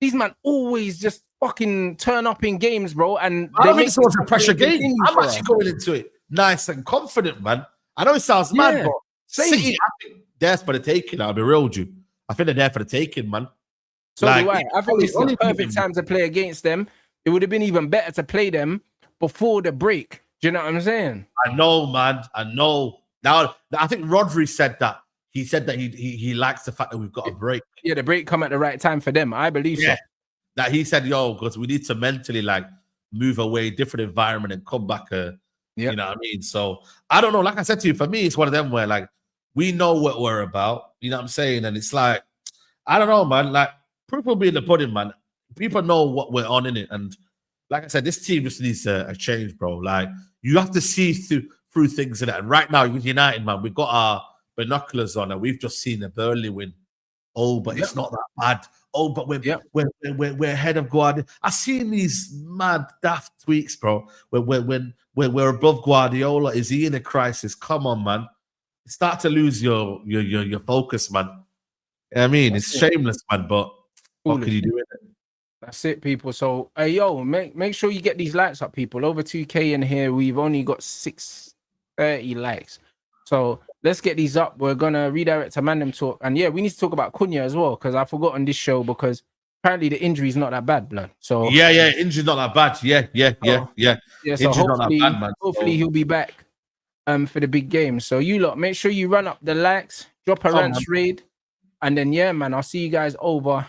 these man always just fucking turn up in games, bro. And I don't think this was a pressure game. I'm actually going into it nice and confident, man. I know it sounds mad, but City, I think they're for the taking. I'll be real with you. I think they're there for the taking, man. So do I. I think it's the perfect time to play against them. It would have been even better to play them before the break. Do you know what I'm saying? I know, man. I know. Now, I think Rodri said that. He said that he likes the fact that we've got a break. Yeah, the break come at the right time for them. I believe so. That he said, yo, because we need to mentally like move away, different environment, and come back. You know what I mean? So I don't know. Like I said to you, for me, it's one of them where like we know what we're about. You know what I'm saying? And it's like, I don't know, man. Like, proof will be in the pudding, man. People know what we're on in it. And like I said, this team just needs a change, bro. Like, you have to see through things in it. And right now, with United, man, we've got our binoculars on and we've just seen a Burnley win. Oh, but it's not that bad. Oh, but we're ahead of Guardiola. I've seen these mad daft tweets, bro. When we're above Guardiola, is he in a crisis? Come on, man. Start to lose your focus, man. I mean, it's shameless, man, but what can you do with it? That's it, people. So, hey, yo, make sure you get these likes up, people. Over 2K in here. We've only got 630 likes. So let's get these up. We're gonna redirect to Mandem Talk, and yeah, we need to talk about Cunha as well because I forgot on this show because apparently the injury is not that bad, blood. So yeah, injury's not that bad. Yeah. So hopefully he'll be back for the big game. So you lot, make sure you run up the likes, drop a Rants raid, and then yeah, man, I'll see you guys over